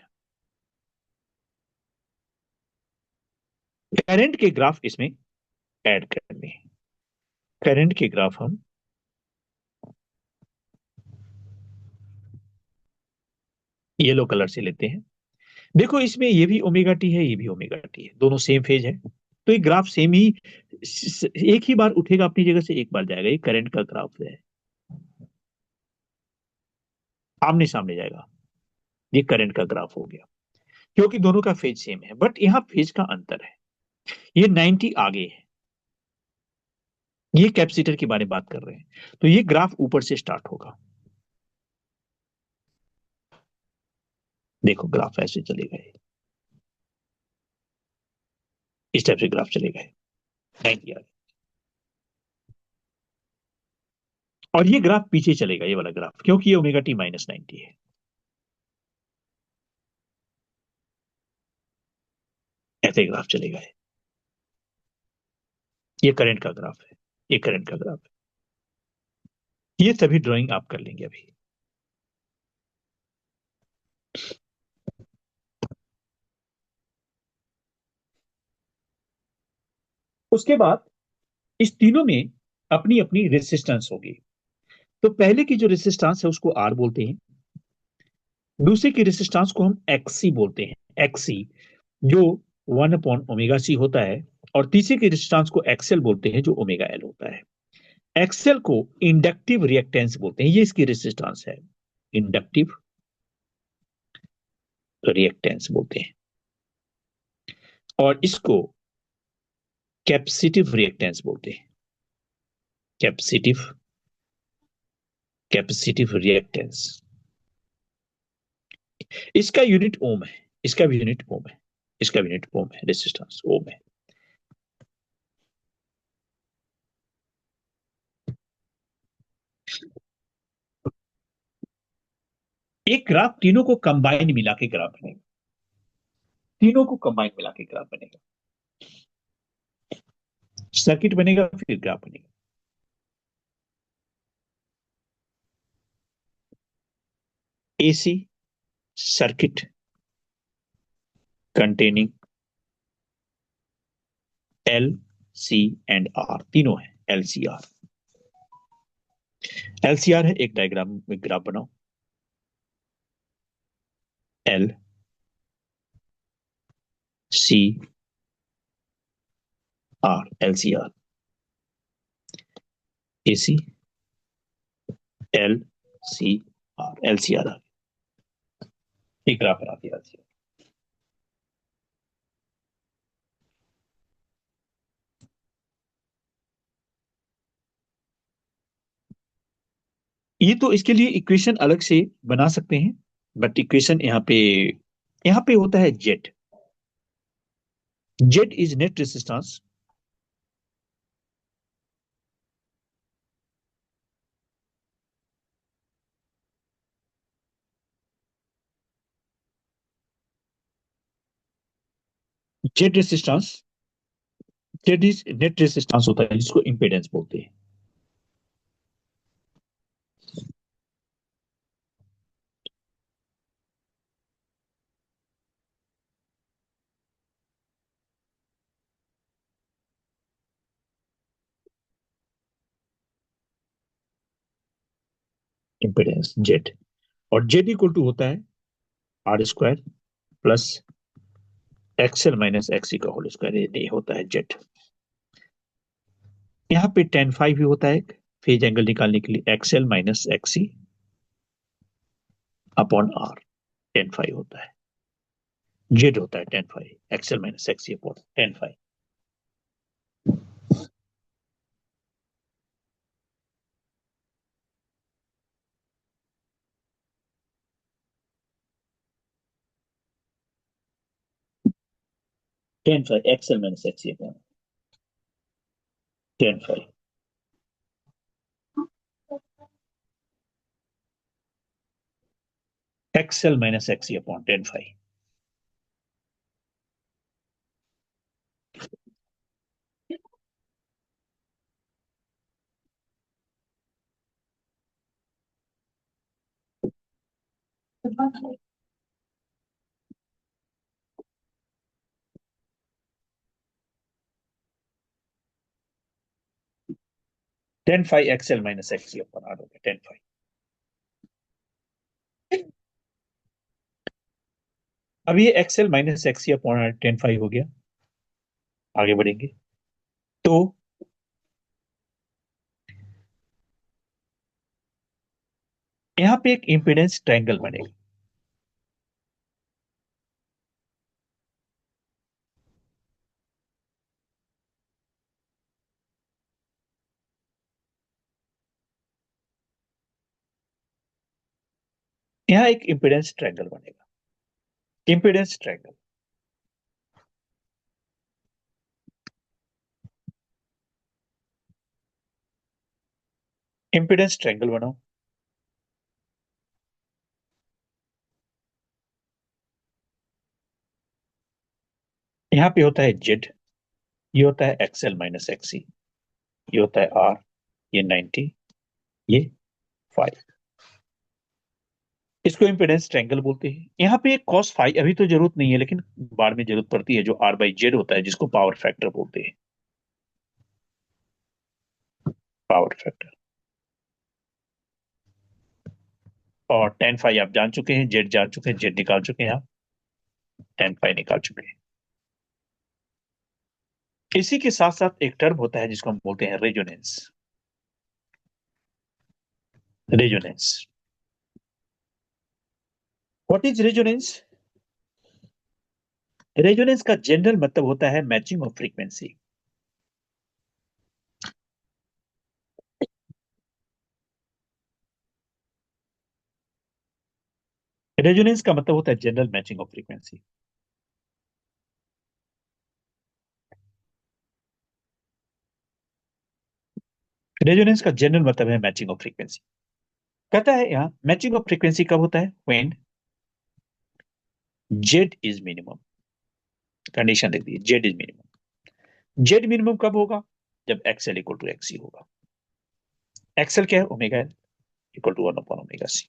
S1: करंट के ग्राफ इसमें ऐड करने हैं। करंट के ग्राफ हम येलो कलर से लेते हैं। देखो इसमें ये भी ओमेगा टी है, ये भी ओमेगा टी है, दोनों सेम फेज है, तो ये ग्राफ सेम ही, एक ही बार उठेगा अपनी जगह से, एक बार जाएगा। ये करंट का ग्राफ है, आमने सामने जाएगा। ये करंट का ग्राफ हो गया।
S5: क्योंकि दोनों का फेज सेम है, बट यहां फेज का अंतर है। ये 90 आगे है, ये कैपेसिटर के बारे में बात कर रहे हैं, तो ये ग्राफ ऊपर से स्टार्ट होगा। देखो ग्राफ ऐसे चलेगा, इस टाइप से ग्राफ चलेगा 90 आगे, और ये ग्राफ पीछे चलेगा, ये वाला ग्राफ, क्योंकि ये ओमेगा टी माइनस 90 है। ऐसे ग्राफ चलेगा, ये करंट का ग्राफ है, ये करंट का ग्राफ है। ये सभी ड्राइंग आप कर लेंगे अभी। उसके बाद इस तीनों में अपनी अपनी रेसिस्टेंस होगी। तो पहले की जो रेसिस्टेंस है उसको आर बोलते हैं, दूसरे की रेसिस्टेंस को हम एक्सी बोलते हैं, एक्सी, जो 1/ओमेगा सी होता है, और तीसरे की रेसिस्टेंस को एक्सएल बोलते हैं, जो ओमेगा एल होता है। एक्सएल को इंडक्टिव रिएक्टेंस बोलते हैं, ये इसकी रेसिस्टेंस है, इंडक्टिव रिएक्टेंस बोलते हैं, और इसको कैपेसिटिव रिएक्टेंस बोलते हैं, कैपेसिटिव कैपेसिटिव रिएक्टेंस। इसका यूनिट ओम है, इसका भी यूनिट ओम है, इसका भी यूनिट ओम है, रेसिस्टेंस ओम है। एक ग्राफ तीनों को कंबाइन मिला के ग्राफ बनेगा, तीनों को कंबाइन मिला के ग्राफ बनेगा, सर्किट बनेगा, फिर ग्राफ बनेगा। AC circuit containing L, C and R, तीनों है एलसीआर। एलसीआर है, एक डायग्राम में ग्राफ बनाओ, L C R, LCR, AC L C R, LCR आ गया, एक ग्राफ बना दिया एलसीआर। ये तो इसके लिए इक्वेशन अलग से बना सकते हैं, बट इक्वेशन यहाँ पे होता है Z, Z is net resistance, Z resistance, Z is net resistance होता है, जिसको इंपेडेंस बोलते हैं। इंपेडेंस जेड, और जेड इक्वल टू होता है R square plus XL minus XC का होल स्क्वायर, ये होता है जेड। यहाँ पे टेन फाइव भी होता है, फेज एंगल निकालने के लिए XL minus XC upon R, tan phi होता है, जेड होता है tan phi, XL minus XC upon tan phi. Tan phi XL minus XC upon tan phi, XL minus XC upon tan phi. Tan phi XL minus XC upon R हो गया टेन फाइव। अब ये XL minus XC upon R tan phi हो गया, आगे बढ़ेंगे तो यहां पे एक इंपेडेंस ट्रायंगल बनेगा, यहां एक इंपेडेंस ट्रायंगल बनेगा, इंपेडेंस ट्रायंगल। इंपेडेंस ट्रायंगल बनाओ। यहां पे होता है जेड, ये होता है एक्सएल माइनस एक्सी, ये होता है आर, ये 90, ये 5। इसको इंपेडेंस ट्रायंगल बोलते हैं। यहाँ पे कॉस फाई अभी तो जरूरत नहीं है, लेकिन बाद में जरूरत पड़ती है, जो आर बाई जेड होता है, जिसको पावर फैक्टर बोलते हैं, पावर फैक्टर। और टेन फाई आप जान चुके हैं, जेड जान चुके हैं, जेड निकाल चुके हैं आप, टेन फाई निकाल चुके हैं। इसी के साथ साथ एक टर्म होता है जिसको हम बोलते हैं resonance. Resonance, what is resonance? Resonance का जनरल मतलब होता है मैचिंग ऑफ फ्रीक्वेंसी। रेजोनेंस का मतलब होता है general matching of frequency. Resonance का जनरल मतलब है मैचिंग ऑफ फ्रीक्वेंसी। कहता है यहां मैचिंग ऑफ फ्रीक्वेंसी कब होता है? When Z is minimum. Condition लिख दी, Z is minimum. Z minimum कब होगा? जब एक्सएल इक्वल टू एक्सी होगा। एक्सएल क्या है? Omega L equal to 1 upon omega C.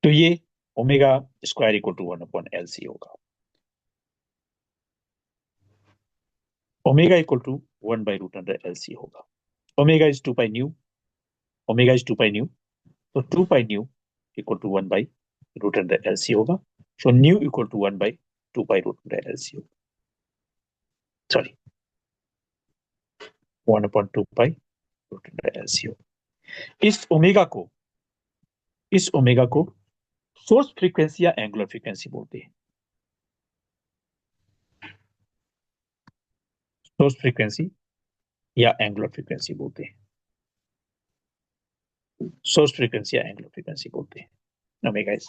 S5: तो ये omega square equal to 1 upon L C होगा। Omega equal to 1 by root under L C होगा। Omega is 2 pi nu, omega is 2 pi nu, तो 2 pi new equal to 1 by root under L C होगा। So nu equal to 1 by 2 pi root under L C होगा, sorry 1 upon 2 pi root under L C होगा। इस ओमेगा को सोर्स फ्रीक्वेंसी या एंगुलर फ्रीक्वेंसी बोलते हैं। सोर्स फ्रीक्वेंसी या एंगुलर फ्रीक्वेंसी बोलते हैं। सोर्स फ्रीक्वेंसी या एंगुलर फ्रीक्वेंसी बोलते हैं ओमेगा इज।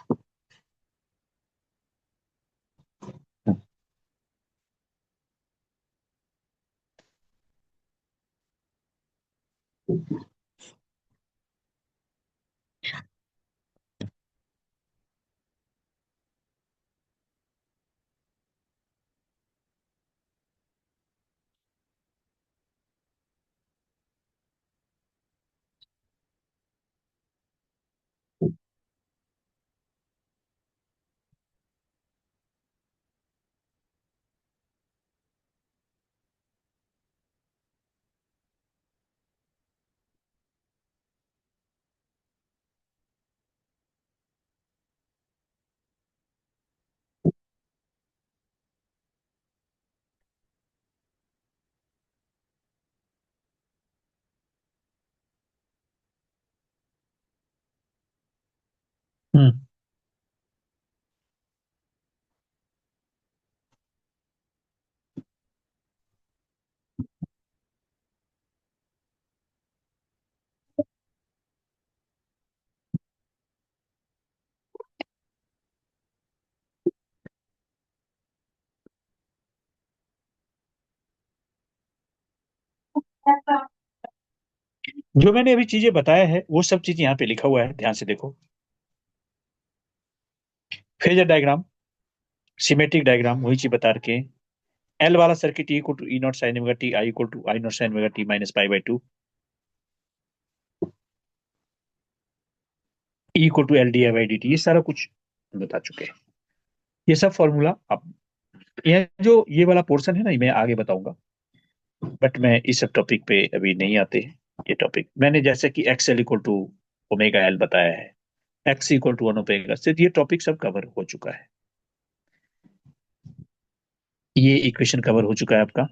S5: हम्म जो मैंने अभी चीजें बताया है वो सब चीज यहाँ पे लिखा हुआ है, ध्यान से देखो। फेजर डायग्राम, सिमेट्रिक डायग्राम, वही चीज बता रखे। एल वाला circuit equal to E naught sine omega T, I equal to I not sine omega T minus pi by 2, E equal to L D I by D T, ये सारा कुछ बता चुके हैं। ये सब फॉर्मूला आप, ये वाला पोर्शन है ना, ये मैं आगे बताऊंगा, बट मैं इस सब टॉपिक पे अभी नहीं आते। ये टॉपिक मैंने जैसे कि X L equal to omega L बताया है, एक्स इक्वल टू 1 ओमेगा से, ये टॉपिक सब कवर हो चुका है। ये इक्वेशन कवर हो चुका है आपका।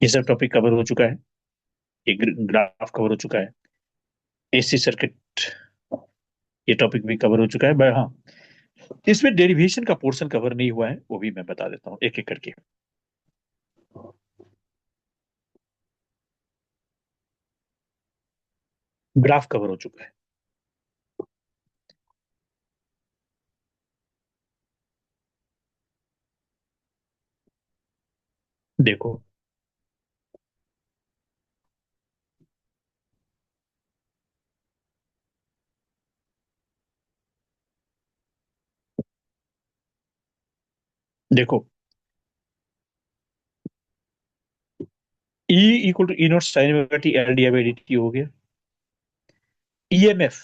S5: ये सब टॉपिक कवर हो चुका है, ये ग्राफ कवर हो चुका है, एसी सर्किट ये टॉपिक भी कवर हो चुका है। बट हाँ, इसमें डेरिवेशन का पोर्शन कवर नहीं हुआ है, वो भी मैं बता देता हूं एक एक करके। ग्राफ कवर हो चुका है। देखो, देखो, E equal to E naught sine omega T L D by D T हो गया। ईएमएफ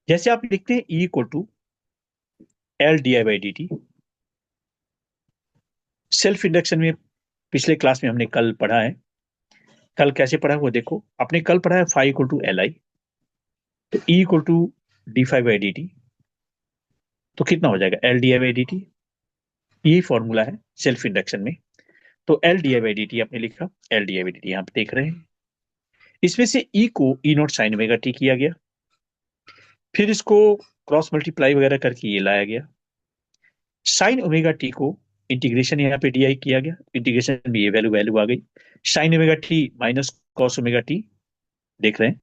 S5: जैसे आप लिखते हैं E equal to L D by D T. Self induction में पिछले क्लास में हमने कल पढ़ा है। कल कैसे पढ़ा है वो देखो, आपने कल पढ़ा है phi equal to L I, तो E equal to D phi by D T, तो कितना हो जाएगा L D I by D T. यही फॉर्मूला है सेल्फ इंडक्शन में। तो L D I by D T आपने लिखा, L D I by D T यहाँ पे देख रहे हैं। इसमें से E को E naught sine omega T किया गया, फिर इसको क्रॉस मल्टीप्लाई वगैरह करके ये लाया गया। साइन ओमेगा टी को इंटीग्रेशन यहाँ पे डी आई किया गया, इंटीग्रेशन में ये वैल्यू वैल्यू आ गई। Sine omega T minus cos omega T, देख रहे हैं,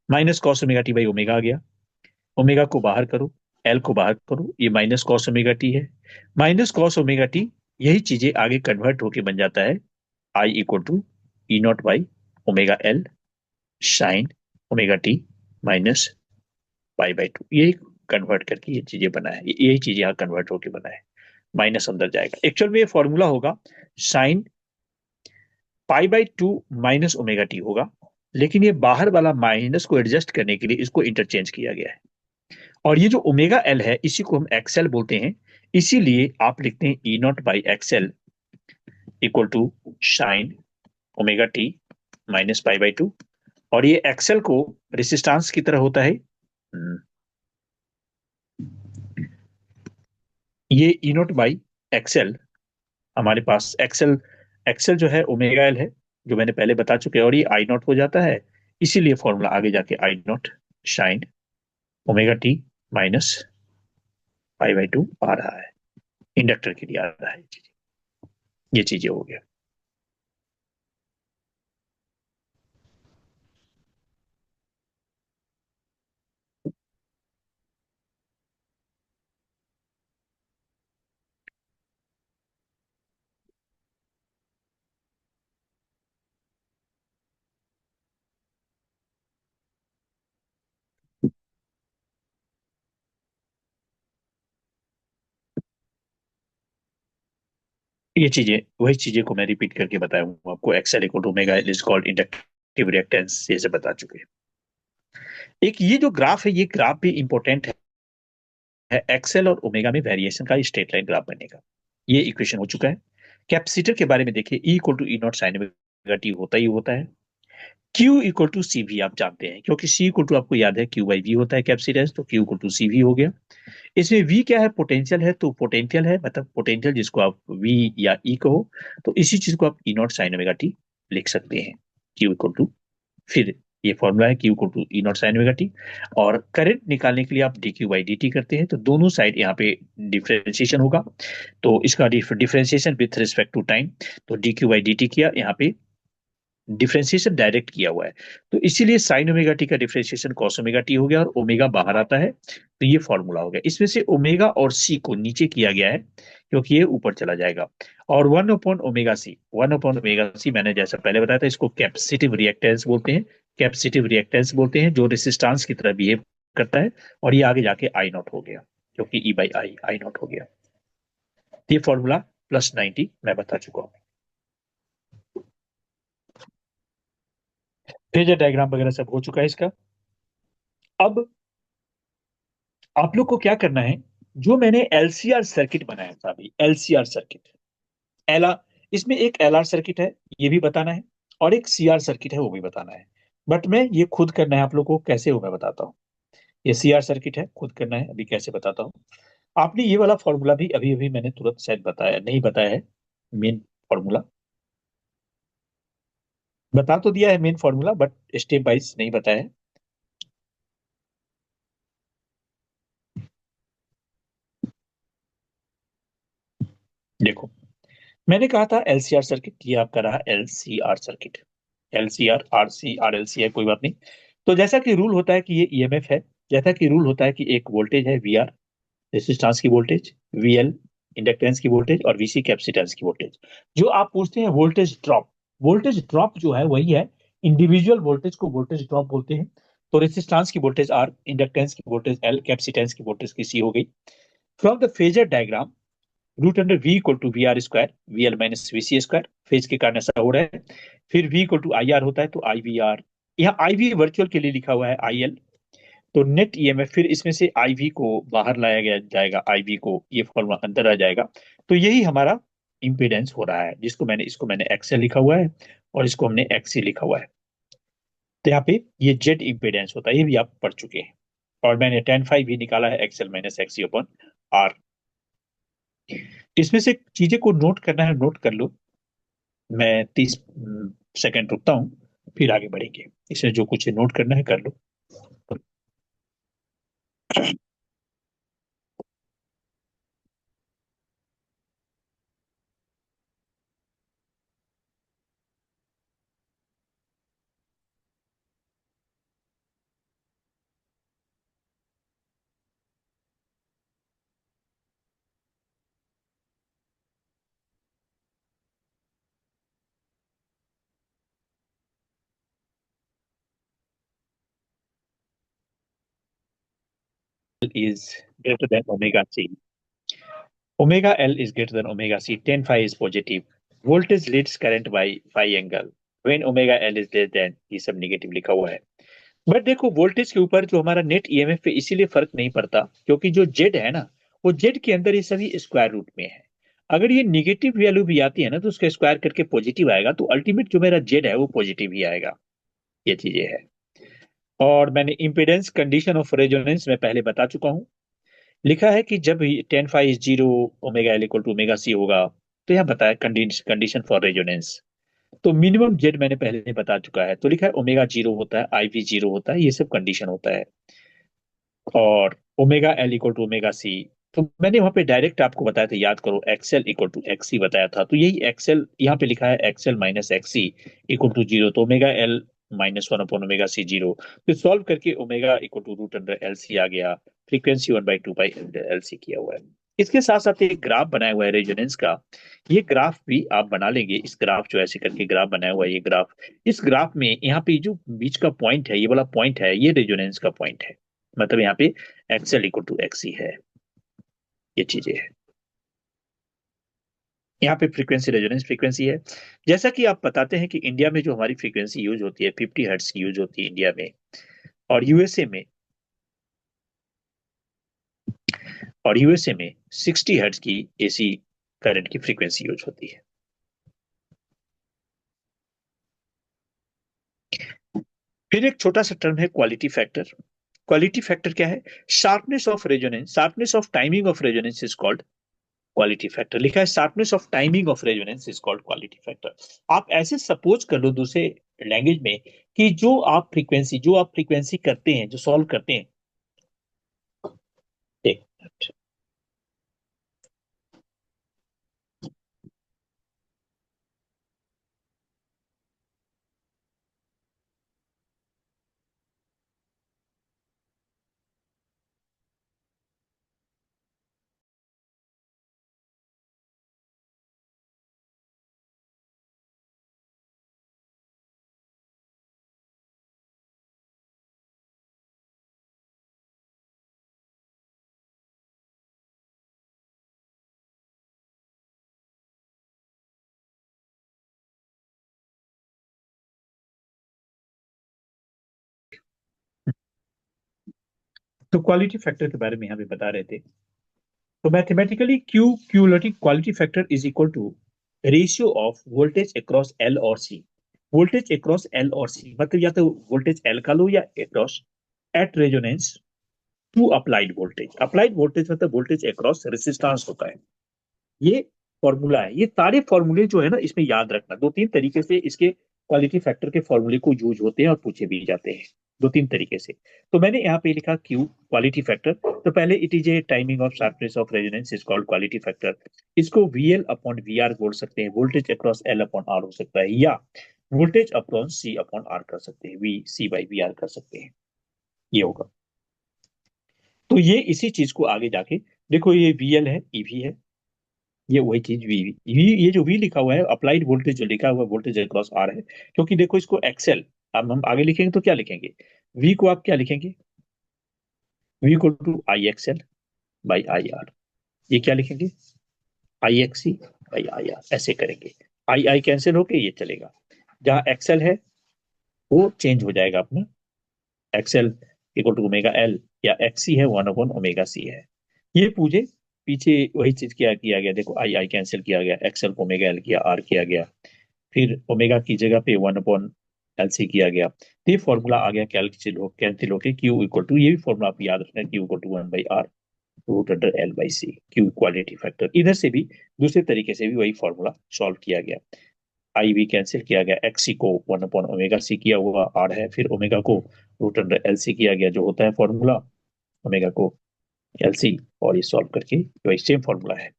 S5: minus cos omega T by omega आ गया। ओमेगा को बाहर करो, एल को बाहर करो, ये माइनस कॉस ओमेगा टी है। माइनस कॉस ओमेगा टी, यही चीजें आगे कन्वर्ट होके बन जाता है I equal to E not by omega L sine omega T minus pi by two. यही कन्वर्ट करके ये चीजें बना है, यही चीज यहाँ कन्वर्ट होके बना है। माइनस अंदर जाएगा, एक्चुअल में ये फॉर्मूला होगा sine pi by to minus omega T होगा, लेकिन ये बाहर वाला माइनस को एडजस्ट करने के लिए इसको इंटरचेंज किया गया है। और ये जो ओमेगा एल है इसी को हम एक्सएल बोलते हैं, इसीलिए आप लिखते हैं E not by XL equal to sine omega T minus pi by two. और ये एक्सएल को रेसिस्टेंस की तरह होता है, ये ई नॉट बाई एक्सएल, हमारे पास एक्सएल, एक्सएल जो है ओमेगा एल है जो मैंने पहले बता चुके हैं, और ये आई नॉट हो जाता है, इसीलिए फॉर्मूला आगे जाके I not sine omega T minus pi by two आ रहा है, इंडक्टर के लिए आ रहा है। ये चीजें हो गया। ये चीजें, वही चीजें को मैं रिपीट करके बताया हूँ आपको। XL equal to omega L is called inductive reactance, ये सब बता चुके हैं। एक ये जो ग्राफ है, ये ग्राफ भी इंपॉर्टेंट है एक्सएल और ओमेगा में वेरिएशन का स्ट्रेट लाइन ग्राफ बनने का। ये इक्वेशन हो चुका है। कैपेसिटर के बारे में देखिए, E equal to E naught sine omega T होता ही होता है। Q equal to C V आप जानते हैं, क्योंकि C इक्वल टू आपको याद है Q बाई वी होता है कैपेसिटेंस, तो Q equal to C V हो गया। इसमें V क्या है, पोटेंशियल है, तो पोटेंशियल है मतलब पोटेंशियल जिसको आप V या E कहो, तो इसी चीज को आप ई नॉट साइन ओमेगा टी लिख सकते हैं। Q इक्वल टू, फिर ये फॉर्मूला है Q equal to E naught sine omega T. और करंट निकालने के लिए आप D Q by D T करते हैं, तो दोनों साइड यहाँ पे डिफरेंशिएशन होगा, तो इसका differentiation with respect to time, तो D Q by D T किया, यहाँ पे डिफरेंशिएशन डायरेक्ट किया हुआ है, तो इसीलिए साइन ओमेगा टी का डिफरेंशिएशन कॉस ओमेगा टी हो गया, और ओमेगा बाहर आता है, तो ये फॉर्मूला हो गया। इसमें से ओमेगा और सी को नीचे किया गया है क्योंकि ये ऊपर चला जाएगा। और one upon omega C, one upon omega C मैंने जैसा पहले बताया था, इसको कैपेसिटिव रिएक्टेंस बोलते हैं। कैपेसिटिव रिएक्टेंस बोलते हैं जो रेसिस्टेंस की तरह बिहेव करता है, और ये आगे जाके आई नॉट हो गया, क्योंकि ई बाई आई आई नॉट हो गया। ये फॉर्मूला प्लस 90 मैं बता चुका हूँ। फेजर डायग्राम वगैरह सब हो चुका है इसका। अब आप लोग को क्या करना है, जो मैंने एलसीआर सर्किट बनाया था अभी, एलसीआर सर्किट, एल इसमें एक एलआर सर्किट है ये भी बताना है, और एक सीआर सर्किट है वो भी बताना है। बट मैं ये खुद करना है आप लोग को, कैसे हो मैं बताता हूँ। ये सीआर सर्किट है, खुद करना है, अभी कैसे बताता हूँ। आपने ये वाला फॉर्मूला भी अभी अभी मैंने तुरंत शायद बताया नहीं, बताया है मेन फॉर्मूला, बता तो दिया है main formula, but step wise नहीं बताया है। देखो, मैंने कहा था एलसीआर सर्किट, ये आपका रहा LCR circuit. LCR, RC, RLC है, कोई बात नहीं। तो जैसा कि रूल होता है कि ये ईएमएफ है, जैसा कि रूल होता है कि एक वोल्टेज है वीआर, रेजिस्टेंस की वोल्टेज, वीएल इंडक्टेंस की वोल्टेज, और वीसी कैपेसिटेंस की वोल्टेज। जो आप पूछते हैं वोल्टेज ड्रॉप जो है वही है, इंडिविजुअल वोल्टेज को वोल्टेज ड्रॉप बोलते हैं। तो रेजिस्टेंस की वोल्टेज आर, इंडक्टेंस की वोल्टेज एल, कैपेसिटेंस की वोल्टेज की सी हो गई। From the phasor diagram, root under V equal to V R square, V L minus V C square, phase के कारण ऐसा हो रहा है। फिर V equal to I R होता है, तो आई वी आर, यहाँ आई वी वर्चुअल के लिए लिखा हुआ है आई एल। तो नेट ईएमएफ, फिर इसमें से आई वी को बाहर लाया गया जाएगा, आई वी को, ये फॉर्मूला अंदर आ जाएगा। तो यही हमारा इंपेडेंस हो रहा है, इसको मैंने एक्सएल लिखा हुआ है और इसको हमने एक्सी लिखा हुआ है। तो यहाँ पे ये जेड इंपेडेंस होता है, ये भी आप पढ़ चुके हैं। और मैंने टेन फाइव भी निकाला है, XL minus XC upon R. इसमें से चीजें को नोट करना है, नोट कर लो। मैं 30 सेकंड रुकता हूँ, फिर आगे बढ़ेंगे। इसमें जो कुछ नोट करना है कर लो। is greater than omega c. Omega L is greater than omega c. Tan phi is positive. Voltage leads current by phi angle. When omega L is less than, ये सब नेगेटिव लिखा हुआ है। बट देखो, वोल्टेज के ऊपर जो हमारा नेट ईएमएफ पे इसीलिए फर्क नहीं पड़ता, क्योंकि जो जेड है ना, वो जेड के अंदर ये सभी स्क्वायर रूट में है। अगर ये निगेटिव वैल्यू भी आती है ना, तो उसका स्क्वायर करके पॉजिटिव आएगा, तो अल्टीमेट जो मेरा जेड है वो पॉजिटिव ही आएगा। ये चीजें है। और मैंने इंपेडेंस कंडीशन ऑफ रेजोनेंस में पहले बता चुका हूं। लिखा है कि जब tan phi is 0, omega L equal to omega C होगा, तो यह बताया कंडीशन फॉर रेजोनेंस। तो मिनिमम जेड मैंने पहले बता चुका है, तो लिखा है ओमेगा 0 होता है, आई वी 0 होता है, ये सब कंडीशन होता है। और omega L equal to omega C, तो मैंने वहां पे डायरेक्ट आपको बताया था, याद करो, एक्सएल इक्वल टू एक्सी बताया था। तो यही एक्सएल यहाँ पे लिखा है, XL minus XC equal to 0, तो omega L minus one upon omega C 0। फिर सॉल्व करके omega equal to root under L C आ गया, फ्रीक्वेंसी 1/2 पाई एल सी किया हुआ है। इसके साथ साथ एक ग्राफ बनाया हुआ है रेजोनेंस का, ये ग्राफ भी आप बना लेंगे। इस ग्राफ जो ऐसे करके ग्राफ बनाया हुआ है, ये ग्राफ, इस ग्राफ में यहाँ पे जो बीच का पॉइंट है, ये वाला पॉइंट है, ये रेजोनेंस का पॉइंट है। मतलब यहाँ पे एक्सएल इक्वल टू एक्सी है, ये चीजें है। यहाँ पे फ्रीक्वेंसी, रेजोनेंस फ्रीक्वेंसी है। जैसा कि आप बताते हैं कि इंडिया में जो हमारी फ्रीक्वेंसी यूज होती है 50 हर्ट्ज की यूज होती है इंडिया में, और यूएसए में 60 हर्ट्ज की एसी करंट की फ्रीक्वेंसी यूज होती है। फिर एक छोटा सा टर्म है क्वालिटी फैक्टर। क्वालिटी फैक्टर क्या है? Sharpness of resonance, sharpness of timing of resonance is called quality factor. लिखा है sharpness of timing of resonance is called quality factor. आप ऐसे सपोज कर लो दूसरे लैंग्वेज में कि जो आप फ्रीक्वेंसी करते हैं, जो सॉल्व करते हैं, एक मिनट। तो क्वालिटी फैक्टर के बारे में यहाँ पे बता रहे थे। तो mathematically cumulative quality factor is equal to ratio of voltage across L और सी। वोल्टेज अक्रॉस एल और सी मतलब या तो वोल्टेज एल का लो या across at resonance to applied voltage. Applied voltage मतलब वोल्टेज अक्रॉस रेसिस्टेंस होता है। ये फॉर्मूला है। ये सारे फॉर्मूले जो है ना, इसमें याद रखना, 2-3 तरीके से इसके क्वालिटी फैक्टर के फॉर्मूले को यूज होते हैं और पूछे भी जाते हैं। दो तीन तरीके से। तो मैंने यहाँ पे लिखा Q क्वालिटी फैक्टर। तो पहले it is a timing of sharpness of resonance is called quality factor. इसको VL अपॉन VR बोल सकते हैं, voltage across L upon R हो सकता है, या voltage upon C upon R कर सकते हैं, VC/VR कर सकते हैं, ये होगा। तो ये इसी चीज को आगे जाके देखो, ये VL है, EV है, ये वही चीज V ये जो V लिखा हुआ है, अप्लाइड वोल्टेज जो लिखा हुआ है वोल्टेज अक्रॉस R है, क्योंकि देखो इसको एक्सेल, अब हम आगे लिखेंगे तो क्या लिखेंगे, V को आप क्या लिखेंगे, V इक्वल टू IXL/IR, ये क्या लिखेंगे, IXC/IR, ऐसे करेंगे, I कैंसिल होके ये चलेगा, जहां एक्सेल है वो चेंज हो जाएगा अपना, XL equal to omega L, या XC है 1/ओमेगा C है, ये पूछे पीछे वही चीज क्या किया गया, देखो आई कैंसिल किया गया, एक्सेल को ओमेगा एल किया, R किया गया, फिर ओमेगा की जगह पे 1/LC किया गया, तो ये फॉर्मूला आ गया कैंसिल होके Q इक्वल टू, ये भी फॉर्मूला आप याद रखना, Q equal to 1/R root under L/C, Q quality factor. इधर से भी दूसरे तरीके से भी वही फॉर्मूला सॉल्व किया गया, आई भी कैंसिल किया गया, XC को 1/ओमेगा C किया हुआ R है, फिर ओमेगा को रूट अंडर LC किया गया, जो होता है फॉर्मूला ओमेगा को LC, और ये सॉल्व करके वही सेम फॉर्मूला है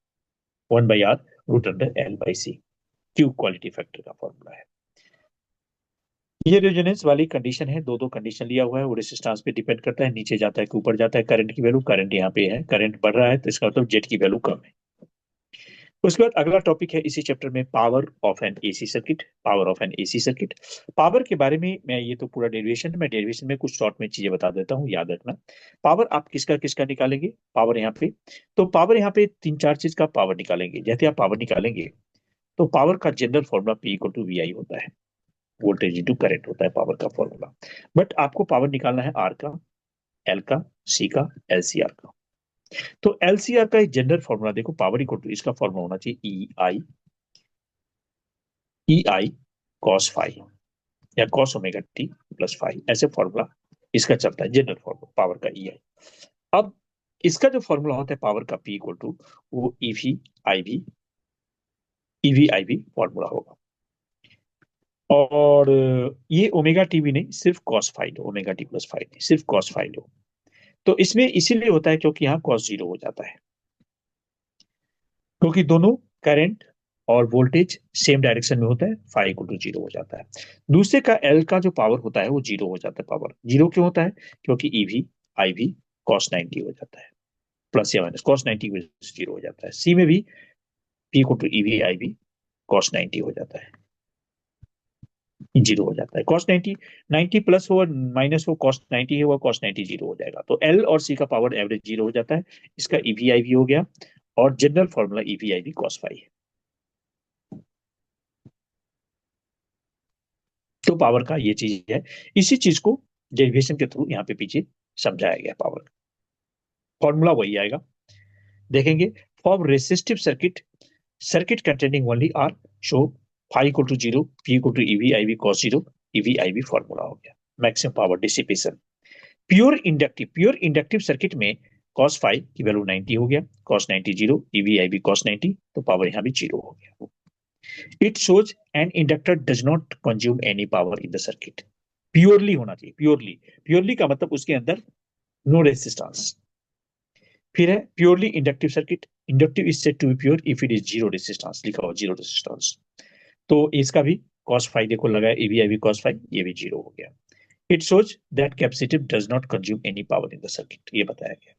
S5: 1/R root under L/C, Q quality factor का फॉर्मूला है। ये रेजोनेंस वाली कंडीशन है, दो दो कंडीशन लिया हुआ है, वो रेजिस्टेंस पे डिपेंड करता है, नीचे जाता है कि ऊपर जाता है, करंट की वैल्यू, करंट यहाँ पे है, करंट बढ़ रहा है तो इसका मतलब जेट की वैल्यू कम है। उसके बाद अगला टॉपिक है इसी चैप्टर में, power of N AC circuit, power of N AC circuit. Power के बारे में मैं, ये तो पूरा डेरिवेशन, मैं डेरिवेशन में कुछ शॉर्ट में चीजें बता देता हूँ, याद रखना। पावर आप किसका किसका निकालेंगे, पावर यहाँ पे, तो पावर यहाँ पे तीन चार चीज का पावर निकालेंगे, जैसे आप पावर निकालेंगे तो पावर का general formula P equal to VI होता है, वोल्टेज इंटू करंट होता है पावर का फॉर्मूला। बट आपको पावर निकालना है R का, L का, C का, LCR का। तो LCR का एक जनरल फॉर्मूला देखो, पावर इक्वल टू, इसका फॉर्मूला होना चाहिए EI cos फाई, या cos omega T plus phi, ऐसे फॉर्मूला इसका चलता है, जनरल फॉर्मूला पावर का EI। अब इसका जो फॉर्मूला होता है पावर का P इक्वल टू, वो EV/IV फॉर्मूला होगा, और ये ओमेगा टी भी नहीं, सिर्फ cos फाई लो, ओमेगा टी प्लस फाई नहीं, सिर्फ cos फाई लो। तो इसमें इसीलिए होता है क्योंकि यहाँ cos 0 हो जाता है, क्योंकि दोनों करंट और वोल्टेज सेम डायरेक्शन में होता है, फाई इक्वल टू 0 हो जाता है। दूसरे का L का जो पावर होता है वो 0 हो जाता है, पावर 0 क्यों होता है, क्योंकि EV/IV cos 90 हो जाता है, प्लस या माइनस cos 90 की वजह से 0 हो जाता है। C में भी P equal to EV/IV cos 90 हो जाता है, 0 हो जाता है, cos 90 प्लस हो माइनस हो, cos 90 है वो cos 90 0 हो जाएगा। तो L और C का पावर एवरेज 0 हो जाता है, इसका EV/IV हो गया, और general formula EV/IV cos phi है। तो पावर का ये चीज है, इसी चीज को डेरिवेशन के थ्रू यहाँ पे पीछे समझाया गया, पावर का फॉर्मूला वही आएगा, देखेंगे। For resistive circuit, circuit containing only R, so phi equal to 0, P equal to EV/IV cos 0, EV/IV formula हो गया। Maximum power dissipation. Pure inductive circuit में cos फाई की वैल्यू 90 हो गया, cos 90 0, EV/IV cos 90, तो पावर यहाँ भी 0 हो गया। It shows an inductor does not consume any power in the circuit. Purely होना चाहिए, प्योरली का मतलब उसके अंदर नो रेसिस्टेंस। फिर है purely inductive circuit, inductive is said to be pure if it is zero resistance, लिखा हुआ जीरो रेसिस्टेंस। तो इसका भी cos फाई देखो लगाया, EV/IV cos फाई, ये भी 0 हो गया। It shows that capacitive does not consume any power in the circuit, ये बताया गया।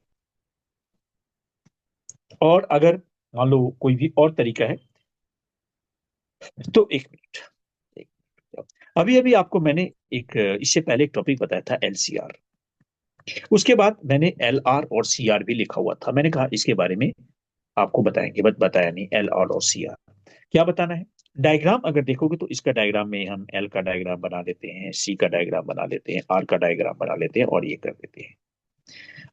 S5: और अगर मान लो कोई भी और तरीका है, तो एक मिनट, अभी अभी आपको मैंने एक इससे पहले एक टॉपिक बताया था LCR, उसके बाद मैंने LR और CR भी लिखा हुआ था, मैंने कहा इसके बारे में आपको बताएंगे, बट बताया नहीं LR और CR क्या बताना है। डायग्राम अगर देखोगे तो इसका डायग्राम में हम L का डायग्राम बना लेते हैं, C का डायग्राम बना लेते हैं, R का डायग्राम बना लेते हैं, और ये कर देते हैं।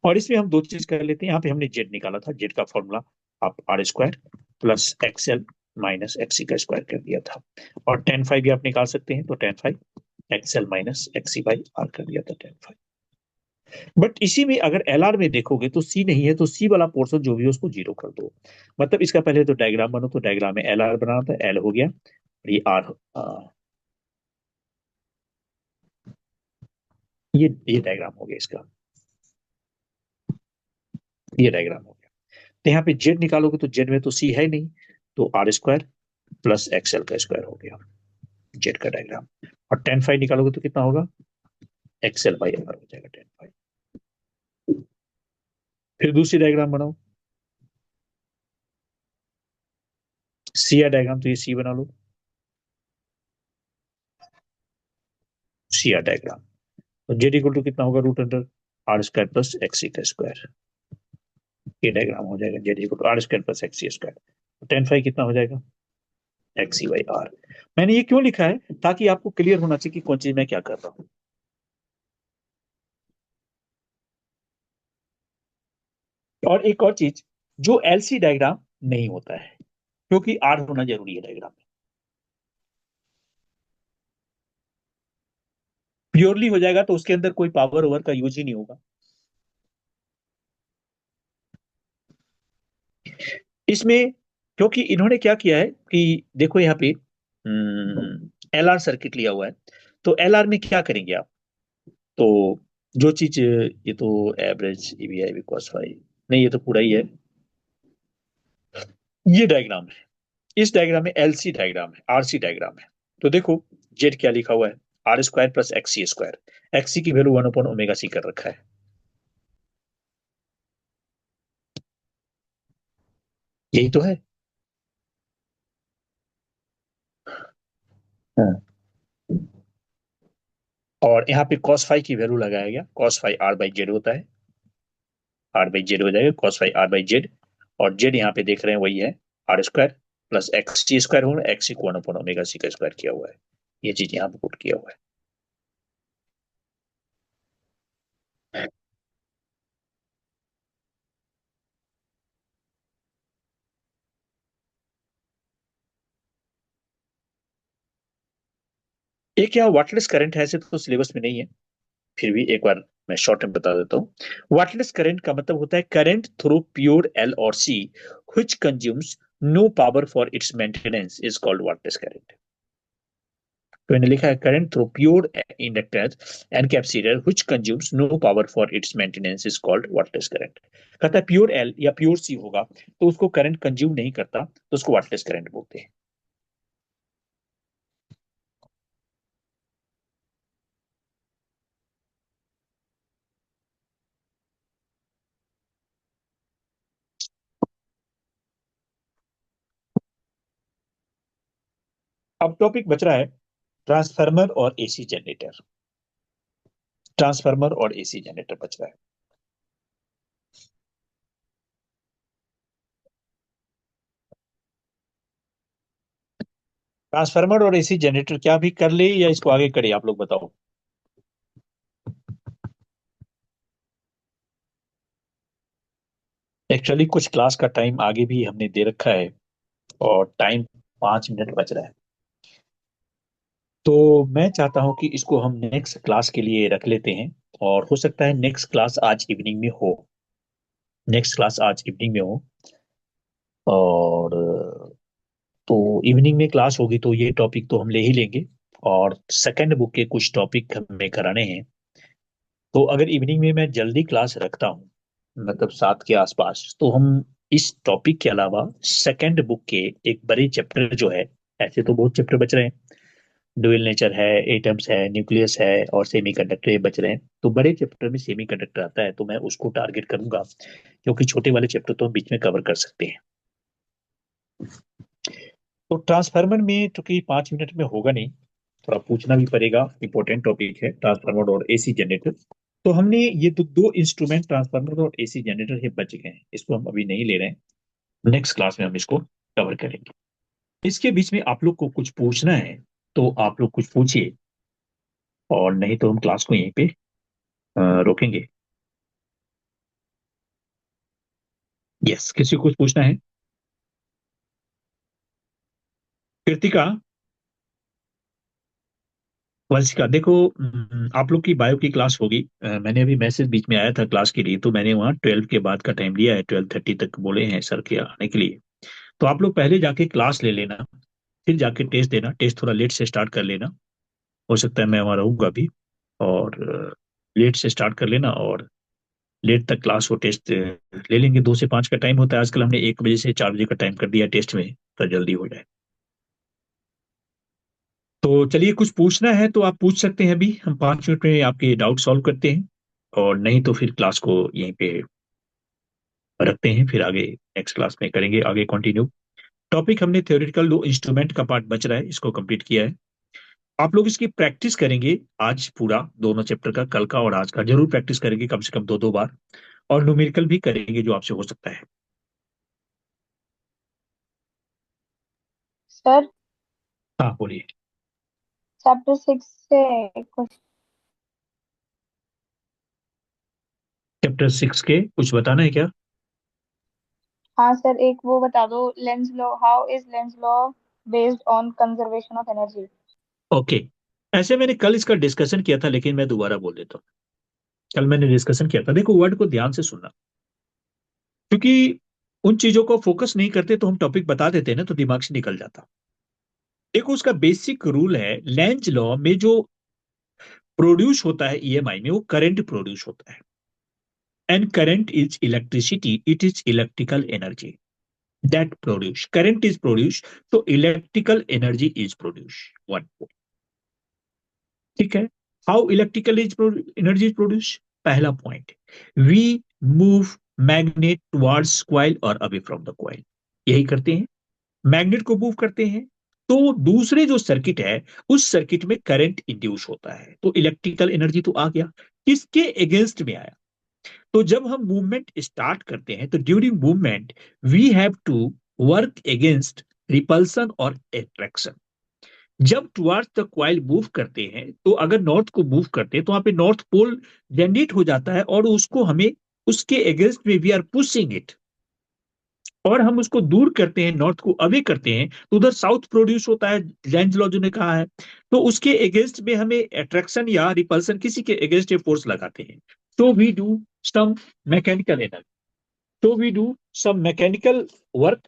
S5: और इसमें हम दो चीज कर लेते हैं, यहाँ पे हमने Z निकाला था, Z का फॉर्मूला आप R² plus XL minus XC का स्क्वायर कर दिया था, और tan फाई भी आप निकाल सकते हैं, तो tan phi XL minus XC/R कर दिया था tan फाई। बट इसी में अगर LR में देखोगे तो C नहीं है, तो C वाला पोर्शन जो भी है उसको 0 कर दो। मतलब इसका पहले तो डायग्राम बनो, तो डायग्राम में LR बनाना था, L हो गया, और ये R, ये डायग्राम हो गया इसका, ये डायग्राम हो गया। तो यहाँ पे जेड निकालोगे तो जेड में तो सी है नहीं, तो आर स्क्वायर प्लस एक्सएल का स्क्वायर हो गया जेड का डायग्राम। और टेन फाइव निकालोगे तो कितना होगा, एक्सएल बाई आर हो जाएगा टेन फाइव। फिर दूसरी डायग्राम बनाओ, सी आर डायग्राम, तो ये सी बना लो, सी आर डायग्राम। तो जेड इक्वल टू कितना होगा, root under R square plus XC का स्क्वायर, ये डायग्राम हो जाएगा Z equal to R square plus XC square. Tan phi कितना हो जाएगा, एक्सी बाई आर। मैंने ये क्यों लिखा है, ताकि आपको क्लियर होना चाहिए कि कौन चीज मैं क्या कर रहा हूं। और एक और चीज, जो एलसी डायग्राम नहीं होता है, क्योंकि आर होना जरूरी है डायग्राम में। प्योरली हो जाएगा तो उसके अंदर कोई पावर ओवर का यूज ही नहीं होगा। इसमें क्योंकि इन्होंने क्या किया है कि देखो यहाँ पे एलआर सर्किट लिया हुआ है, तो एलआर में क्या करेंगे आप, तो जो चीज, ये तो एवरेज ईवीआई कॉस फाई, नहीं ये तो पूरा ही है, ये डायग्राम है। इस डायग्राम में एलसी डायग्राम है, आरसी डायग्राम है। तो देखो जेड क्या लिखा हुआ है, R square plus XC square, XC की वैल्यू 1/ओमेगा सी कर रखा है। यही तो है। हाँ। और यहाँ पे cos फाई की वैल्यू लगाया गया, cos phi R by Z होता है, आर बाई जेड हो जाएगा cos phi R by Z. और जेड यहाँ पे देख रहे हैं वही है, R square plus X T square होगा, एक्स को 1/ओमेगा सी का स्क्वायर किया हुआ है, ये चीज यहाँ पे पुट किया हुआ है। एक यहाँ वाटलेस करंट है, ऐसे तो सिलेबस में नहीं है, फिर भी एक बार मैं शॉर्ट में बता देता हूँ। वाटलेस करंट का मतलब होता है करंट थ्रू प्योर एल और C which consumes no power for its maintenance is called wattless current. तो इन्हें लिखा है current through pure inductor and capacitor which consumes no power for its maintenance is called wattless current. कहता है प्योर एल या प्योर सी होगा तो उसको करंट कंज्यूम नहीं करता, तो उसको वाटलेस करंट बोलते हैं। अब टॉपिक बच रहा है ट्रांसफार्मर और एसी जनरेटर, ट्रांसफार्मर और एसी जनरेटर बच रहा है। ट्रांसफार्मर और एसी जनरेटर क्या भी कर ले या इसको आगे करे, आप लोग बताओ। एक्चुअली कुछ क्लास का टाइम आगे भी हमने दे रखा है और टाइम 5 मिनट बच रहा है, तो मैं चाहता हूं कि इसको हम नेक्स्ट क्लास के लिए रख लेते हैं। और हो सकता है नेक्स्ट क्लास आज इवनिंग में हो, नेक्स्ट क्लास आज इवनिंग में हो। और तो इवनिंग में क्लास होगी तो ये टॉपिक तो हम ले ही लेंगे, और सेकंड बुक के कुछ टॉपिक हमें कराने हैं। तो अगर इवनिंग में मैं जल्दी क्लास रखता हूँ, मतलब 7 के आसपास, तो हम इस टॉपिक के अलावा सेकंड बुक के एक बड़े चैप्टर जो है, ऐसे तो बहुत चैप्टर बच रहे हैं, ड्यूल नेचर है, एटम्स है, न्यूक्लियस है और सेमीकंडक्टर, ये बच रहे हैं। तो बड़े चैप्टर में सेमीकंडक्टर आता है तो मैं उसको टारगेट करूंगा, क्योंकि छोटे वाले चैप्टर तो हम बीच में कवर कर सकते हैं। तो ट्रांसफार्मर में चूंकि 5 मिनट में होगा नहीं, थोड़ा पूछना भी पड़ेगा, इंपॉर्टेंट टॉपिक है ट्रांसफार्मर और एसी जनरेटर। तो हमने ये तो दो इंस्ट्रूमेंट ट्रांसफार्मर और एसी जनरेटर ये बच गए हैं, इसको हम अभी नहीं ले रहे हैं, नेक्स्ट क्लास में हम इसको कवर करेंगे। इसके बीच में आप लोग को कुछ पूछना है तो आप लोग कुछ पूछिए, और नहीं तो हम क्लास को यहीं पे रोकेंगे। यस, किसी को कुछ पूछना है। कृतिका, वंशिका, देखो आप लोग की बायो की क्लास होगी, मैंने अभी मैसेज बीच में आया था क्लास के लिए, तो मैंने वहाँ 12 के बाद का टाइम लिया है, 12:30 तक बोले हैं सर के आने के लिए। तो आप लोग पहले जाके क्लास ले लेना, फिर जाके टेस्ट देना, टेस्ट थोड़ा लेट से स्टार्ट कर लेना, हो सकता है मैं वहाँ रहूंगा भी। और लेट से स्टार्ट कर लेना और लेट तक क्लास हो, टेस्ट ले लेंगे। 2 से 5 का टाइम होता है, आजकल हमने 1 बजे से 4 बजे का टाइम कर दिया टेस्ट में, तो जल्दी हो जाए। तो चलिए, कुछ पूछना है तो आप पूछ सकते हैं, अभी हम 5 मिनट में आपके डाउट सॉल्व करते हैं, और नहीं तो फिर क्लास को यहीं पे रखते हैं, फिर आगे नेक्स्ट क्लास में करेंगे आगे कंटिन्यू। टॉपिक हमने थ्योरेटिकल दो इंस्ट्रूमेंट का पार्ट बच रहा है, इसको कंप्लीट किया है। आप लोग इसकी प्रैक्टिस करेंगे आज पूरा, दोनों चैप्टर का, कल का और आज का जरूर प्रैक्टिस करेंगे, कम से कम 2-2 बार, और न्यूमेरिकल भी करेंगे जो आपसे हो सकता है।
S3: सर
S5: हाँ बोलिए।
S3: चैप्टर 6 से कुछ।
S5: चैप्टर 6 के कुछ बताना है क्या?
S3: हाँ सर, एक वो बता दो, Lenz law, how is Lenz law based on conservation of energy.
S5: Okay, ऐसे मैंने कल इसका डिस्कशन किया था, लेकिन मैं दोबारा बोल देता हूँ। कल मैंने डिस्कशन किया था, देखो वर्ड को ध्यान से सुनना, क्योंकि उन चीजों को फोकस नहीं करते तो हम टॉपिक बता देते हैं ना, तो दिमाग से निकल जाता। देखो, उसका बेसिक रूल है, लेंज लॉ में जो प्रोड्यूस होता है ईएमआई में, वो करंट प्रोड्यूस होता है, and current is electricity, it is electrical energy that produce, current is produce, तो electrical energy is produce. One, ठीक है। How electrical is energy is produce, पहला point, we move magnet towards coil और अवे फ्रॉम द कॉइल, यही करते हैं, मैग्नेट को मूव करते हैं, तो दूसरे जो सर्किट है उस सर्किट में करंट इंड्यूस होता है, तो इलेक्ट्रिकल एनर्जी तो आ गया। किसके अगेंस्ट में आया? तो जब हम मूवमेंट स्टार्ट करते हैं तो during movement we have to work against repulsion और एट्रैक्शन। जब टुवर्ड्स द क्वाइल मूव करते हैं, तो अगर नॉर्थ को मूव करते हैं तो वहां पे नॉर्थ पोल जनरेट हो जाता है, और उसको हमें उसके अगेंस्ट में वी आर पुशिंग इट, और हम उसको दूर करते हैं, नॉर्थ को अवे करते हैं, तो उधर साउथ प्रोड्यूस होता है, लेंज लॉ जो ने कहा है। तो उसके अगेंस्ट में हमें अट्रैक्शन या रिपल्सन, किसी के अगेंस्ट ये फोर्स लगाते हैं, तो we do some mechanical energy, तो we do some mechanical work,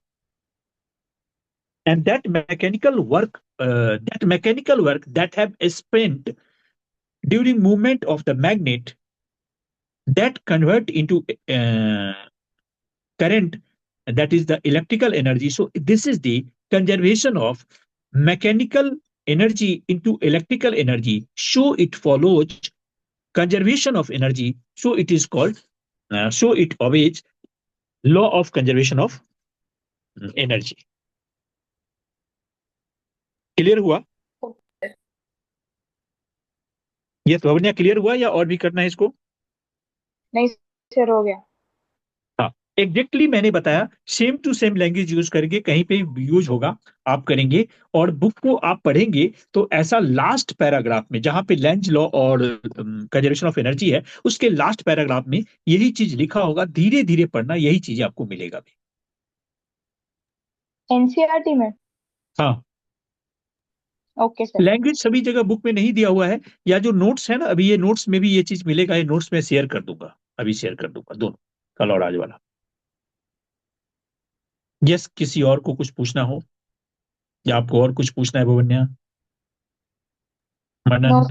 S5: and that mechanical work that have spent during movement of the magnet, that convert into current, that is the electrical energy. So this is the conservation of mechanical energy into electrical energy, so it follows conservation of energy, so it is called so it obeys law of conservation of energy. Clear हुआ? ये तो क्लियर हुआ या और भी करना है इसको?
S3: नहीं सर, हो गया।
S5: हाँ, एग्जैक्टली मैंने बताया, same to same language use करेंगे, कहीं पे यूज होगा आप करेंगे, और बुक को आप पढ़ेंगे तो ऐसा लास्ट पैराग्राफ में जहां पे लेंज लॉ और कंजर्वेशन ऑफ एनर्जी है, उसके लास्ट पैराग्राफ में यही चीज लिखा होगा, धीरे धीरे पढ़ना, यही चीज आपको मिलेगा भी।
S3: एनसीईआरटी में?
S5: हाँ,
S3: ओके सर।
S5: लैंग्वेज सभी जगह बुक में नहीं दिया हुआ है, या जो नोट्स है ना, अभी ये नोट्स में भी ये चीज मिलेगा, ये नोट्स में शेयर कर दूंगा, अभी शेयर कर दूंगा दोनों, कल और आज वाला। यस, किसी और को कुछ पूछना हो, या आपको और कुछ पूछना है Bhavanya,
S3: no
S5: Manan,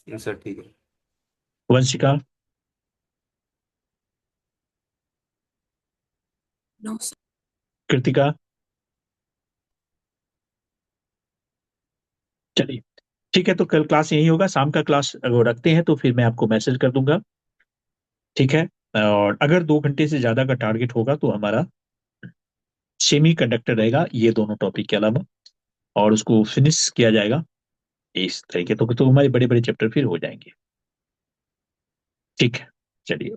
S3: sir.
S2: Sir ठीक है।
S5: Vanshika,
S4: no sir.
S5: कृतिका? चलिए ठीक है, तो कल क्लास यही होगा, शाम का क्लास अगर रखते हैं तो फिर मैं आपको मैसेज कर दूंगा, ठीक है। और अगर 2 घंटे से ज्यादा का टारगेट होगा तो हमारा सेमी कंडक्टर रहेगा, ये दोनों टॉपिक के अलावा, और उसको फिनिश किया जाएगा इस तरीके, तो हमारे बड़े बड़े चैप्टर फिर हो जाएंगे, ठीक है। चलिए।